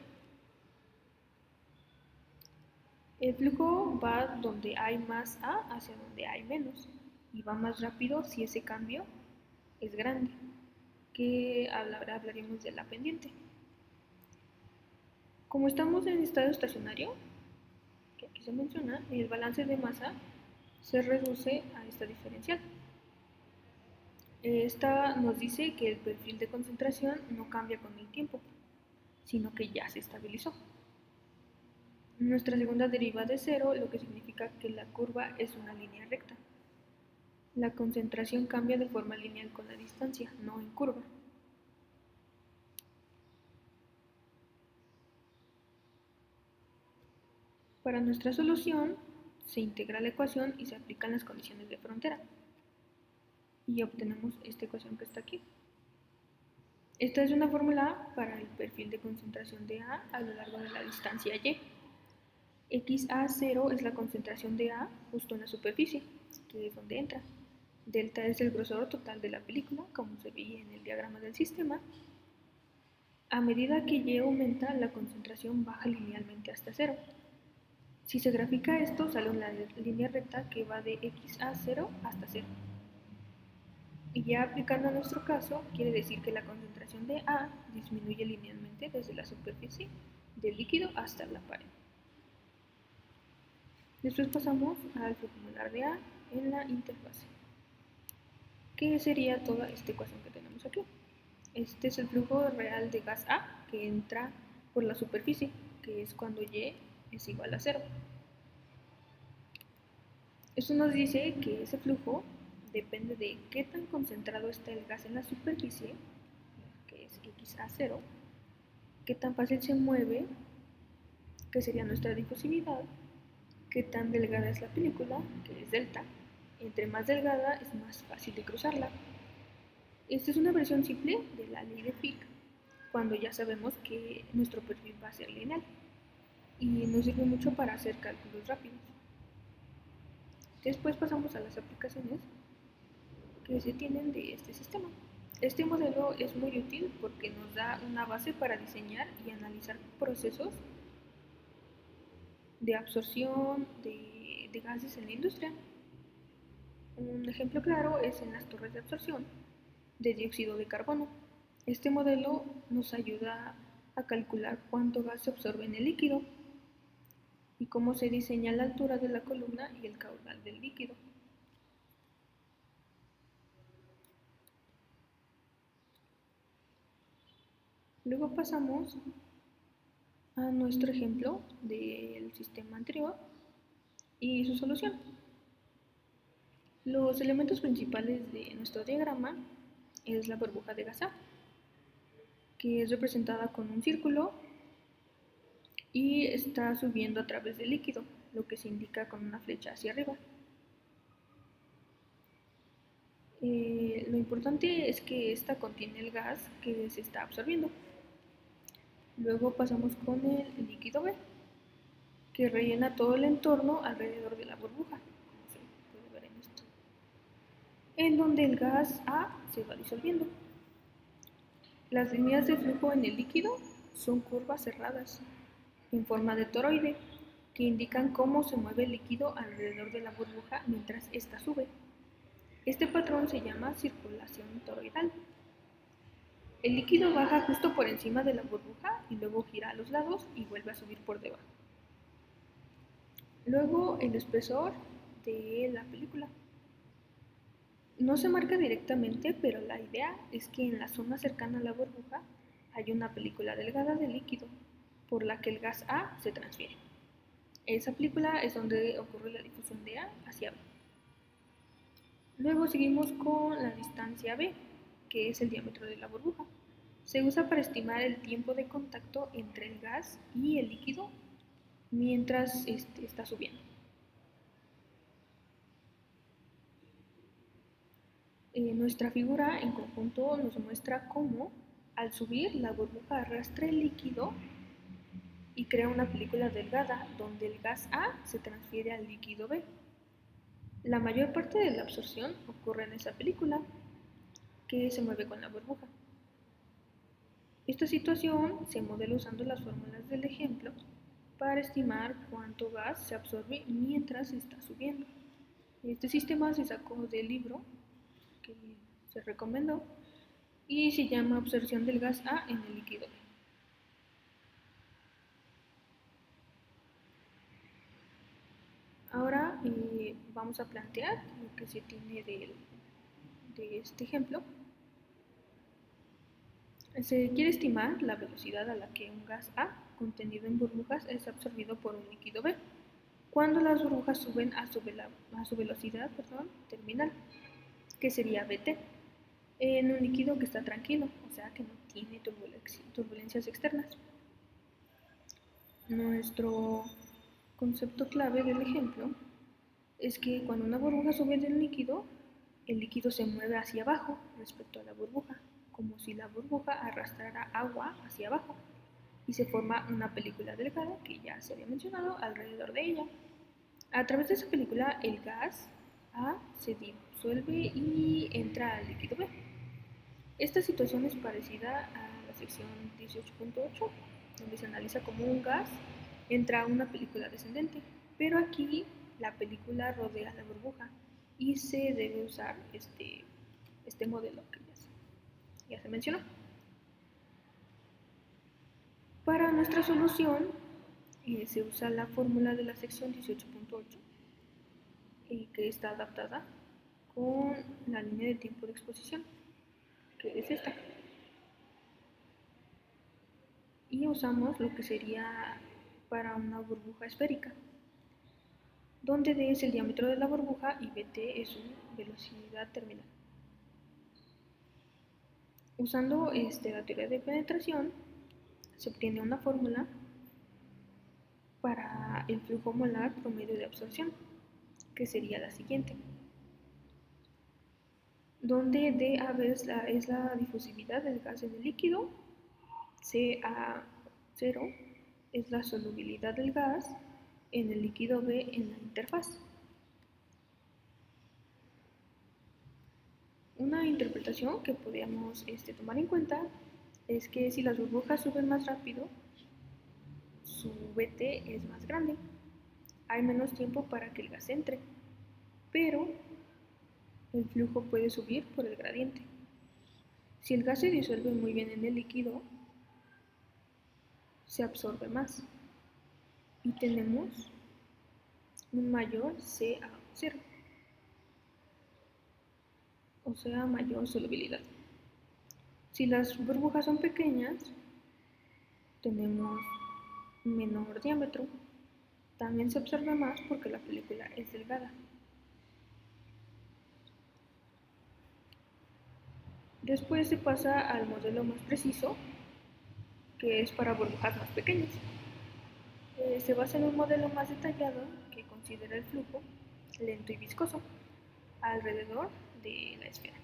El flujo va donde hay más A hacia donde hay menos, y va más rápido si ese cambio es grande, que hablaremos de la pendiente. Como estamos en estado estacionario, que aquí se menciona, el balance de masa se reduce a esta diferencial. Esta nos dice que el perfil de concentración no cambia con el tiempo, sino que ya se estabilizó. Nuestra segunda deriva de cero, lo que significa que la curva es una línea recta. La concentración cambia de forma lineal con la distancia, no en curva. Para nuestra solución, se integra la ecuación y se aplican las condiciones de frontera. Y obtenemos esta ecuación que está aquí. Esta es una fórmula para el perfil de concentración de A lo largo de la distancia Y. XA0 es la concentración de A justo en la superficie, que es donde entra. Delta es el grosor total de la película, como se ve en el diagrama del sistema. A medida que Y aumenta, la concentración baja linealmente hasta 0. Si se grafica esto, sale una línea recta que va de XA0 hasta 0. Y ya aplicando a nuestro caso, quiere decir que la concentración de A disminuye linealmente desde la superficie del líquido hasta la pared. Después pasamos al formular de A en la interfase. ¿Qué sería toda esta ecuación que tenemos aquí? Este es el flujo real de gas A que entra por la superficie, que es cuando Y es igual a 0. Esto nos dice que ese flujo depende de qué tan concentrado está el gas en la superficie, que es X a 0, qué tan fácil se mueve, que sería nuestra difusividad, qué tan delgada es la película, que es delta. Entre más delgada es más fácil de cruzarla. Esta es una versión simple de la ley de Fick, cuando ya sabemos que nuestro perfil va a ser lineal y nos sirve mucho para hacer cálculos rápidos. Después pasamos a las aplicaciones que se tienen de este sistema. Este modelo es muy útil porque nos da una base para diseñar y analizar procesos de absorción de gases en la industria. Un ejemplo claro es en las torres de absorción de dióxido de carbono. Este modelo nos ayuda a calcular cuánto gas se absorbe en el líquido y cómo se diseña la altura de la columna y el caudal del líquido. Luego pasamos a nuestro ejemplo del sistema anterior y su solución. Los elementos principales de nuestro diagrama es la burbuja de gas A, que es representada con un círculo y está subiendo a través del líquido, lo que se indica con una flecha hacia arriba. Lo importante es que esta contiene el gas que se está absorbiendo. Luego pasamos con el líquido B, que rellena todo el entorno alrededor de la burbuja, como se puede ver en esto, en donde el gas A se va disolviendo. Las líneas de flujo en el líquido son curvas cerradas, en forma de toroide, que indican cómo se mueve el líquido alrededor de la burbuja mientras ésta sube. Este patrón se llama circulación toroidal. El líquido baja justo por encima de la burbuja y luego gira a los lados y vuelve a subir por debajo. Luego el espesor de la película. No se marca directamente, pero la idea es que en la zona cercana a la burbuja hay una película delgada de líquido por la que el gas A se transfiere. Esa película es donde ocurre la difusión de A hacia B. Luego seguimos con la distancia B, que es el diámetro de la burbuja. Se usa para estimar el tiempo de contacto entre el gas y el líquido mientras está subiendo. Nuestra figura en conjunto nos muestra cómo al subir la burbuja arrastra el líquido y crea una película delgada donde el gas A se transfiere al líquido B. La mayor parte de la absorción ocurre en esa película que se mueve con la burbuja. Esta situación se modela usando las fórmulas del ejemplo para estimar cuánto gas se absorbe mientras está subiendo. Este sistema se sacó del libro que se recomendó y se llama absorción del gas A en el líquido. Ahora vamos a plantear lo que se tiene de este ejemplo. Se quiere estimar la velocidad a la que un gas A contenido en burbujas es absorbido por un líquido B cuando las burbujas suben a su velocidad terminal, que sería Vt, en un líquido que está tranquilo, o sea que no tiene turbulencias externas. Nuestro concepto clave del ejemplo es que cuando una burbuja sube del líquido, el líquido se mueve hacia abajo respecto a la burbuja, como si la burbuja arrastrara agua hacia abajo y se forma una película delgada que ya se había mencionado alrededor de ella. A través de esa película el gas A se disuelve y entra al líquido B. Esta situación es parecida a la sección 18.8, donde se analiza cómo un gas entra a una película descendente, pero aquí la película rodea la burbuja y se debe usar este modelo que ya se mencionó. Para nuestra solución se usa la fórmula de la sección 18.8 8 y que está adaptada con la línea de tiempo de exposición, que es esta. Y usamos lo que sería para una burbuja esférica, donde D es el diámetro de la burbuja y Bt es su velocidad terminal. Usando la teoría de penetración, se obtiene una fórmula para el flujo molar promedio de absorción, que sería la siguiente, donde dA es la difusividad del gas en el líquido, Ca0 es la solubilidad del gas en el líquido B en la interfaz. Una interpretación que podríamos tomar en cuenta es que si las burbujas suben más rápido, su Bt es más grande, hay menos tiempo para que el gas entre, pero el flujo puede subir por el gradiente. Si el gas se disuelve muy bien en el líquido, se absorbe más y tenemos un mayor Ca0, o sea, mayor solubilidad. Si las burbujas son pequeñas, tenemos menor diámetro, también se absorbe más porque la película es delgada. Después se pasa al modelo más preciso, que es para burbujas más pequeñas. Se basa en un modelo más detallado que considera el flujo lento y viscoso alrededor de la esfera.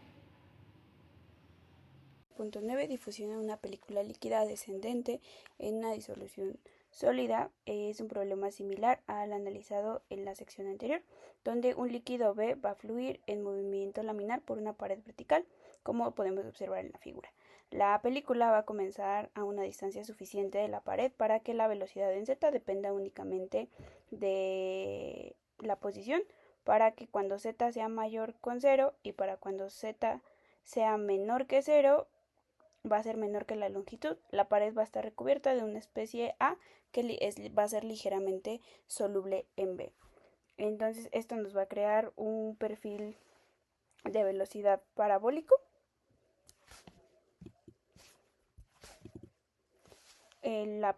Punto 9. Difusión en una película líquida descendente en una disolución sólida es un problema similar al analizado en la sección anterior, donde un líquido B va a fluir en movimiento laminar por una pared vertical, como podemos observar en la figura. La película va a comenzar a una distancia suficiente de la pared para que la velocidad en Z dependa únicamente de la posición, para que cuando Z sea mayor con 0 y para cuando Z sea menor que 0 va a ser menor que la longitud, la pared va a estar recubierta de una especie A que va a ser ligeramente soluble en B. Entonces esto nos va a crear un perfil de velocidad parabólico.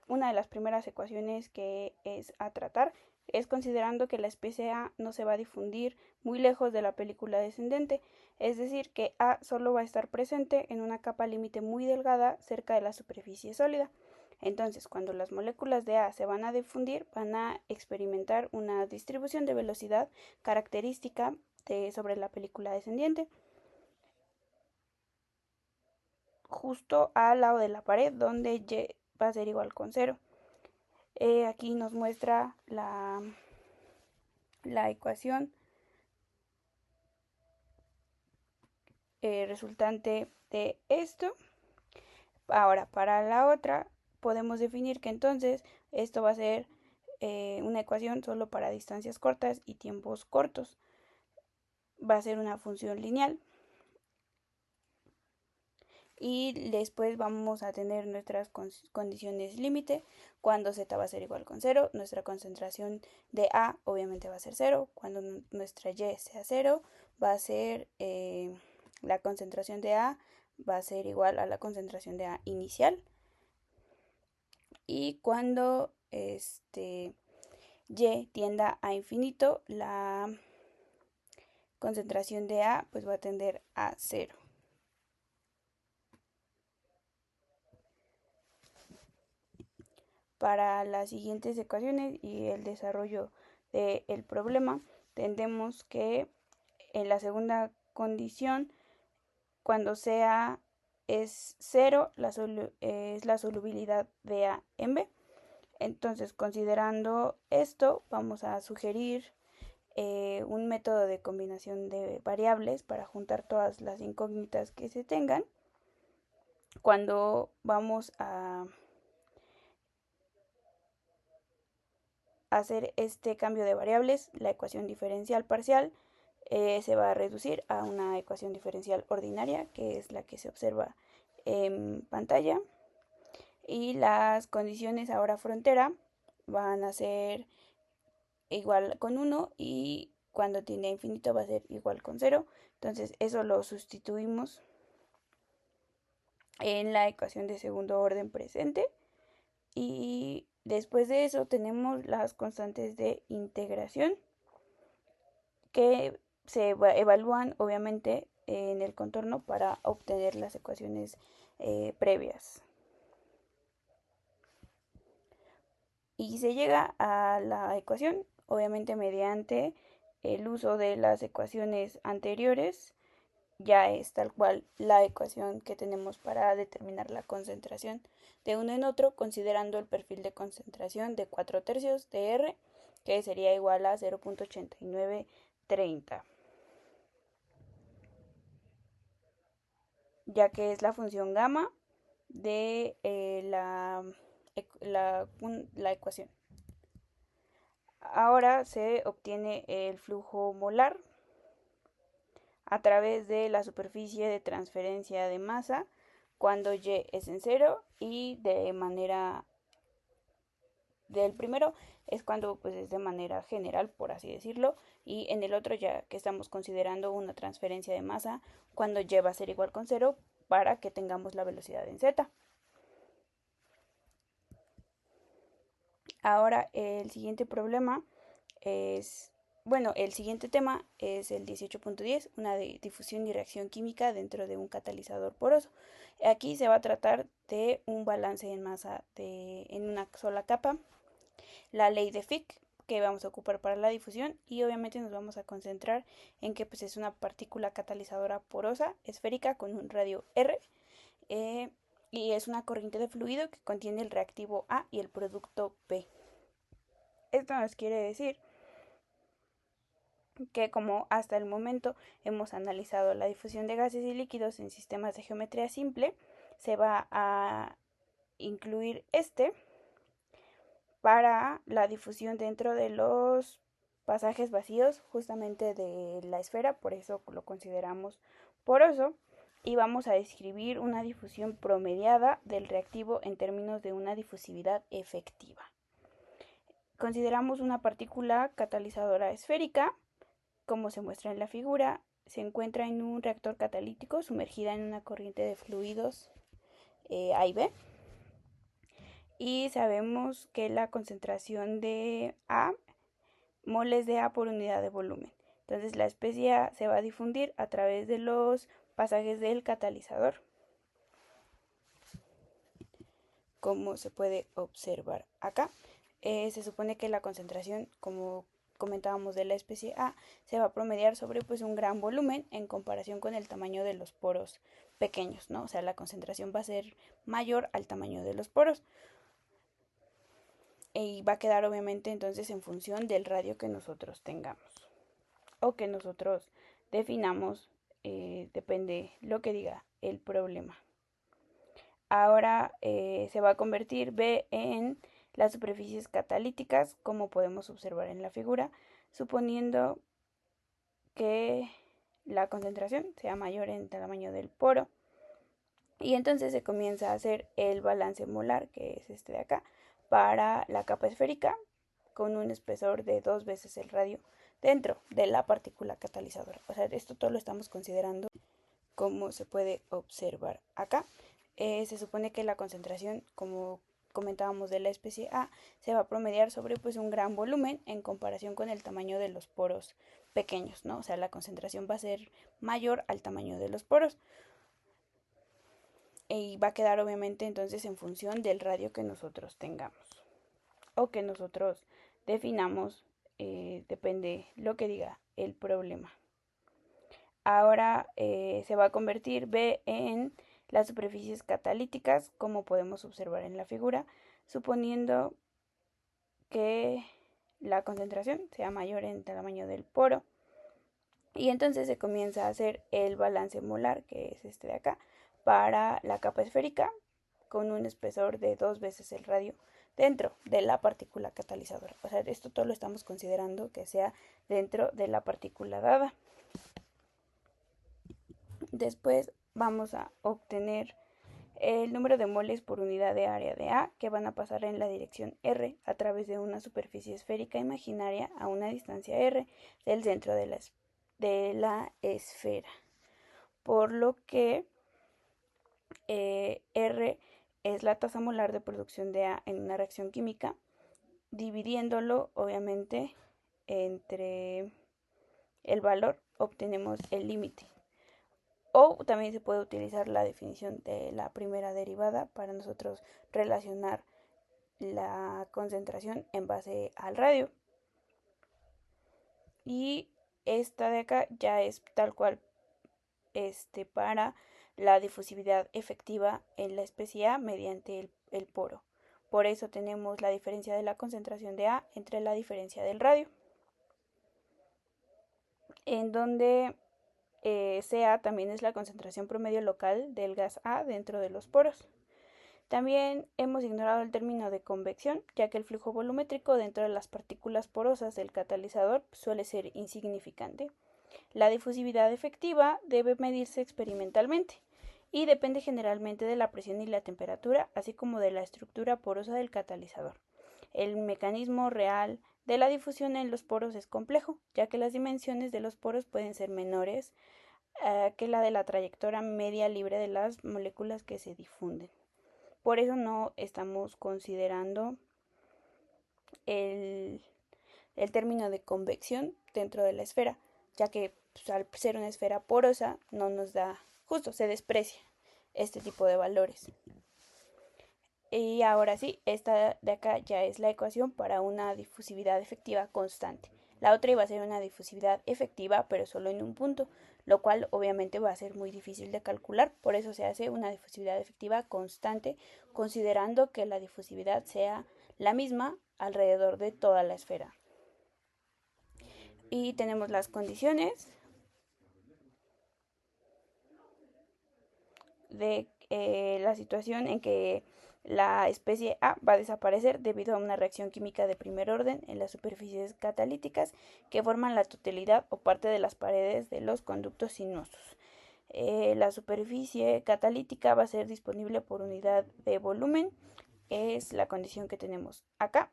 Una de las primeras ecuaciones que es a tratar es considerando que la especie A no se va a difundir muy lejos de la película descendente, es decir, que A solo va a estar presente en una capa límite muy delgada cerca de la superficie sólida. Entonces, cuando las moléculas de A se van a difundir, van a experimentar una distribución de velocidad característica sobre la película descendiente, justo al lado de la pared donde Y va a ser igual con 0. Aquí nos muestra la ecuación resultante de esto. Ahora, para la otra, podemos definir que entonces esto va a ser una ecuación solo para distancias cortas y tiempos cortos. Va a ser una función lineal. Y después vamos a tener nuestras condiciones límite. Cuando Z va a ser igual con 0, nuestra concentración de A obviamente va a ser 0. Cuando nuestra Y sea 0, va a ser la concentración de A va a ser igual a la concentración de A inicial. Y cuando Y tienda a infinito, la concentración de A pues va a tender a 0. Para las siguientes ecuaciones y el desarrollo del problema, tendremos que en la segunda condición, cuando sea es 0, es la solubilidad de A en B. Entonces, considerando esto, vamos a sugerir un método de combinación de variables para juntar todas las incógnitas que se tengan. Cuando vamos a hacer este cambio de variables, la ecuación diferencial parcial se va a reducir a una ecuación diferencial ordinaria, que es la que se observa en pantalla. Y las condiciones ahora frontera van a ser igual con 1 y cuando tiende a infinito va a ser igual con 0. Entonces eso lo sustituimos en la ecuación de segundo orden presente. Y después de eso tenemos las constantes de integración que se evalúan obviamente en el contorno para obtener las ecuaciones previas. Y se llega a la ecuación obviamente mediante el uso de las ecuaciones anteriores. Ya es tal cual la ecuación que tenemos para determinar la concentración de uno en otro, considerando el perfil de concentración de 4/3 de R, que sería igual a 0.8930, ya que es la función gamma de la ecuación. Ahora se obtiene el flujo molar a través de la superficie de transferencia de masa cuando y es en 0 y del primero es cuando pues es de manera general, por así decirlo, y en el otro ya que estamos considerando una transferencia de masa cuando y va a ser igual con 0 para que tengamos la velocidad en z. Ahora el siguiente problema el siguiente tema es el 18.10, una difusión y reacción química dentro de un catalizador poroso. Aquí se va a tratar de un balance en masa en una sola capa, la ley de Fick que vamos a ocupar para la difusión, y obviamente nos vamos a concentrar en que pues, es una partícula catalizadora porosa esférica con un radio R, y es una corriente de fluido que contiene el reactivo A y el producto B. Esto nos quiere decir que como hasta el momento hemos analizado la difusión de gases y líquidos en sistemas de geometría simple, se va a incluir para la difusión dentro de los pasajes vacíos justamente de la esfera, por eso lo consideramos poroso, y vamos a describir una difusión promediada del reactivo en términos de una difusividad efectiva. Consideramos una partícula catalizadora esférica, como se muestra en la figura. Se encuentra en un reactor catalítico sumergida en una corriente de fluidos A y B. Y sabemos que la concentración de A, moles de A por unidad de volumen. Entonces la especie A se va a difundir a través de los pasajes del catalizador, como se puede observar acá. Se supone que la concentración, como comentábamos, de la especie A se va a promediar sobre pues un gran volumen en comparación con el tamaño de los poros pequeños, ¿no? O sea, la concentración va a ser mayor al tamaño de los poros y va a quedar obviamente entonces en función del radio que nosotros tengamos o que nosotros definamos, depende lo que diga el problema. Ahora se va a convertir B en las superficies catalíticas, como podemos observar en la figura, suponiendo que la concentración sea mayor en el tamaño del poro. Y entonces se comienza a hacer el balance molar, que es este de acá, para la capa esférica, con un espesor de 2 veces el radio dentro de la partícula catalizadora. O sea, esto todo lo estamos considerando, como se puede observar acá. Se supone que la concentración, como comentábamos, de la especie A se va a promediar sobre pues un gran volumen en comparación con el tamaño de los poros pequeños, ¿no? O sea, la concentración va a ser mayor al tamaño de los poros y va a quedar obviamente entonces en función del radio que nosotros tengamos o que nosotros definamos, depende lo que diga el problema. Ahora se va a convertir B en las superficies catalíticas, como podemos observar en la figura, suponiendo que la concentración sea mayor en el tamaño del poro. Y entonces se comienza a hacer el balance molar, que es este de acá, para la capa esférica, con un espesor de 2 veces el radio dentro de la partícula catalizadora. O sea, esto todo lo estamos considerando que sea dentro de la partícula dada. Después vamos a obtener el número de moles por unidad de área de A que van a pasar en la dirección R a través de una superficie esférica imaginaria a una distancia R del centro de la esfera. Por lo que R es la tasa molar de producción de A en una reacción química, dividiéndolo obviamente entre el valor obtenemos el límite. O también se puede utilizar la definición de la primera derivada para nosotros relacionar la concentración en base al radio. Y esta de acá ya es tal cual para la difusividad efectiva en la especie A mediante el poro. Por eso tenemos la diferencia de la concentración de A entre la diferencia del radio, en donde Ca también es la concentración promedio local del gas A dentro de los poros. También hemos ignorado el término de convección, ya que el flujo volumétrico dentro de las partículas porosas del catalizador suele ser insignificante. La difusividad efectiva debe medirse experimentalmente y depende generalmente de la presión y la temperatura, así como de la estructura porosa del catalizador. El mecanismo real de la difusión en los poros es complejo, ya que las dimensiones de los poros pueden ser menores que la de la trayectoria media libre de las moléculas que se difunden. Por eso no estamos considerando el término de convección dentro de la esfera, ya que al ser una esfera porosa no nos da, justo se desprecia este tipo de valores. Y ahora sí, esta de acá ya es la ecuación para una difusividad efectiva constante. La otra iba a ser una difusividad efectiva, pero solo en un punto, lo cual obviamente va a ser muy difícil de calcular. Por eso se hace una difusividad efectiva constante, considerando que la difusividad sea la misma alrededor de toda la esfera. Y tenemos las condiciones de la situación en que la especie A va a desaparecer debido a una reacción química de primer orden en las superficies catalíticas que forman la totalidad o parte de las paredes de los conductos sinuosos. La superficie catalítica va a ser disponible por unidad de volumen, es la condición que tenemos acá.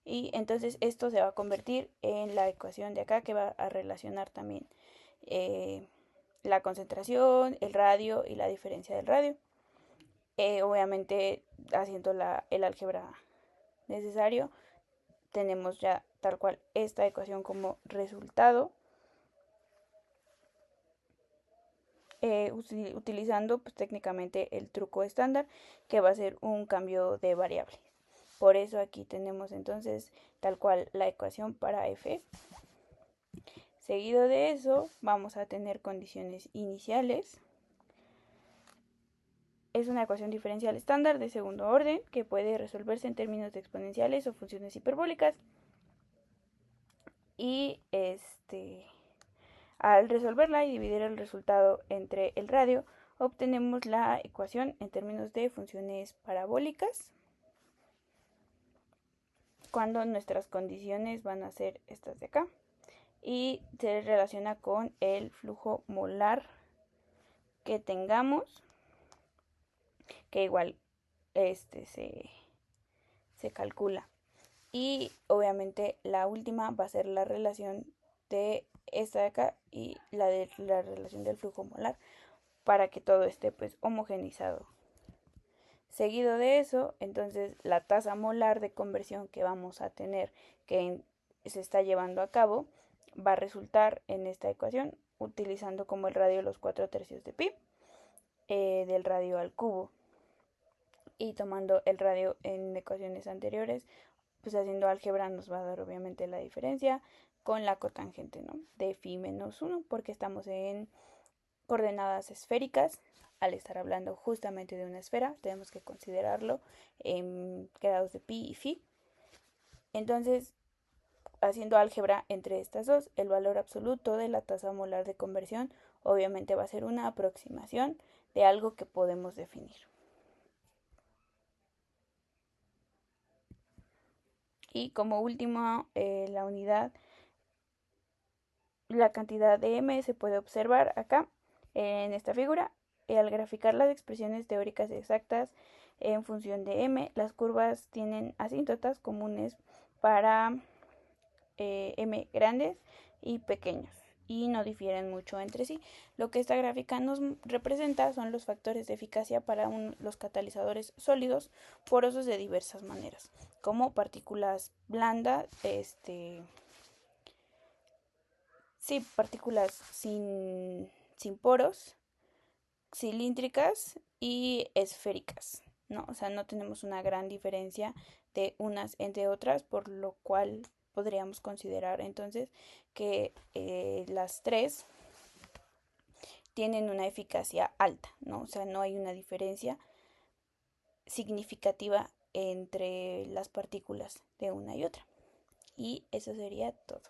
Y entonces esto se va a convertir en la ecuación de acá que va a relacionar también la concentración, el radio y la diferencia del radio. Obviamente haciendo el álgebra necesario tenemos ya tal cual esta ecuación como resultado, utilizando pues técnicamente el truco estándar, que va a ser un cambio de variable. Por eso aquí tenemos entonces tal cual la ecuación para F. Seguido de eso vamos a tener condiciones iniciales. Es una ecuación diferencial estándar de segundo orden que puede resolverse en términos de exponenciales o funciones hiperbólicas. Y al resolverla y dividir el resultado entre el radio, obtenemos la ecuación en términos de funciones parabólicas, cuando nuestras condiciones van a ser estas de acá. Y se relaciona con el flujo molar que tengamos, que igual se calcula. Y obviamente la última va a ser la relación de esta de acá y la de la relación del flujo molar, para que todo esté pues homogeneizado. Seguido de eso, entonces la tasa molar de conversión que vamos a tener, que se está llevando a cabo, va a resultar en esta ecuación, utilizando como el radio los 4/3 de pi del radio al cubo, y tomando el radio en ecuaciones anteriores, pues haciendo álgebra nos va a dar obviamente la diferencia con la cotangente, ¿no? De phi menos 1, porque estamos en coordenadas esféricas. Al estar hablando justamente de una esfera, tenemos que considerarlo en grados de pi y phi. Entonces, haciendo álgebra entre estas dos, el valor absoluto de la tasa molar de conversión obviamente va a ser una aproximación de algo que podemos definir. Y como último, la unidad, la cantidad de m se puede observar acá en esta figura. al graficar las expresiones teóricas exactas en función de m, las curvas tienen asíntotas comunes para m grandes y pequeños y no difieren mucho entre sí. Lo que esta gráfica nos representa son los factores de eficacia para los catalizadores sólidos porosos de diversas maneras, como partículas blandas, partículas sin poros, cilíndricas y esféricas, ¿no? O sea, no tenemos una gran diferencia de unas entre otras, por lo cual podríamos considerar entonces que las tres tienen una eficacia alta, ¿no? O sea, no hay una diferencia significativa entre las partículas de una y otra. Y eso sería todo.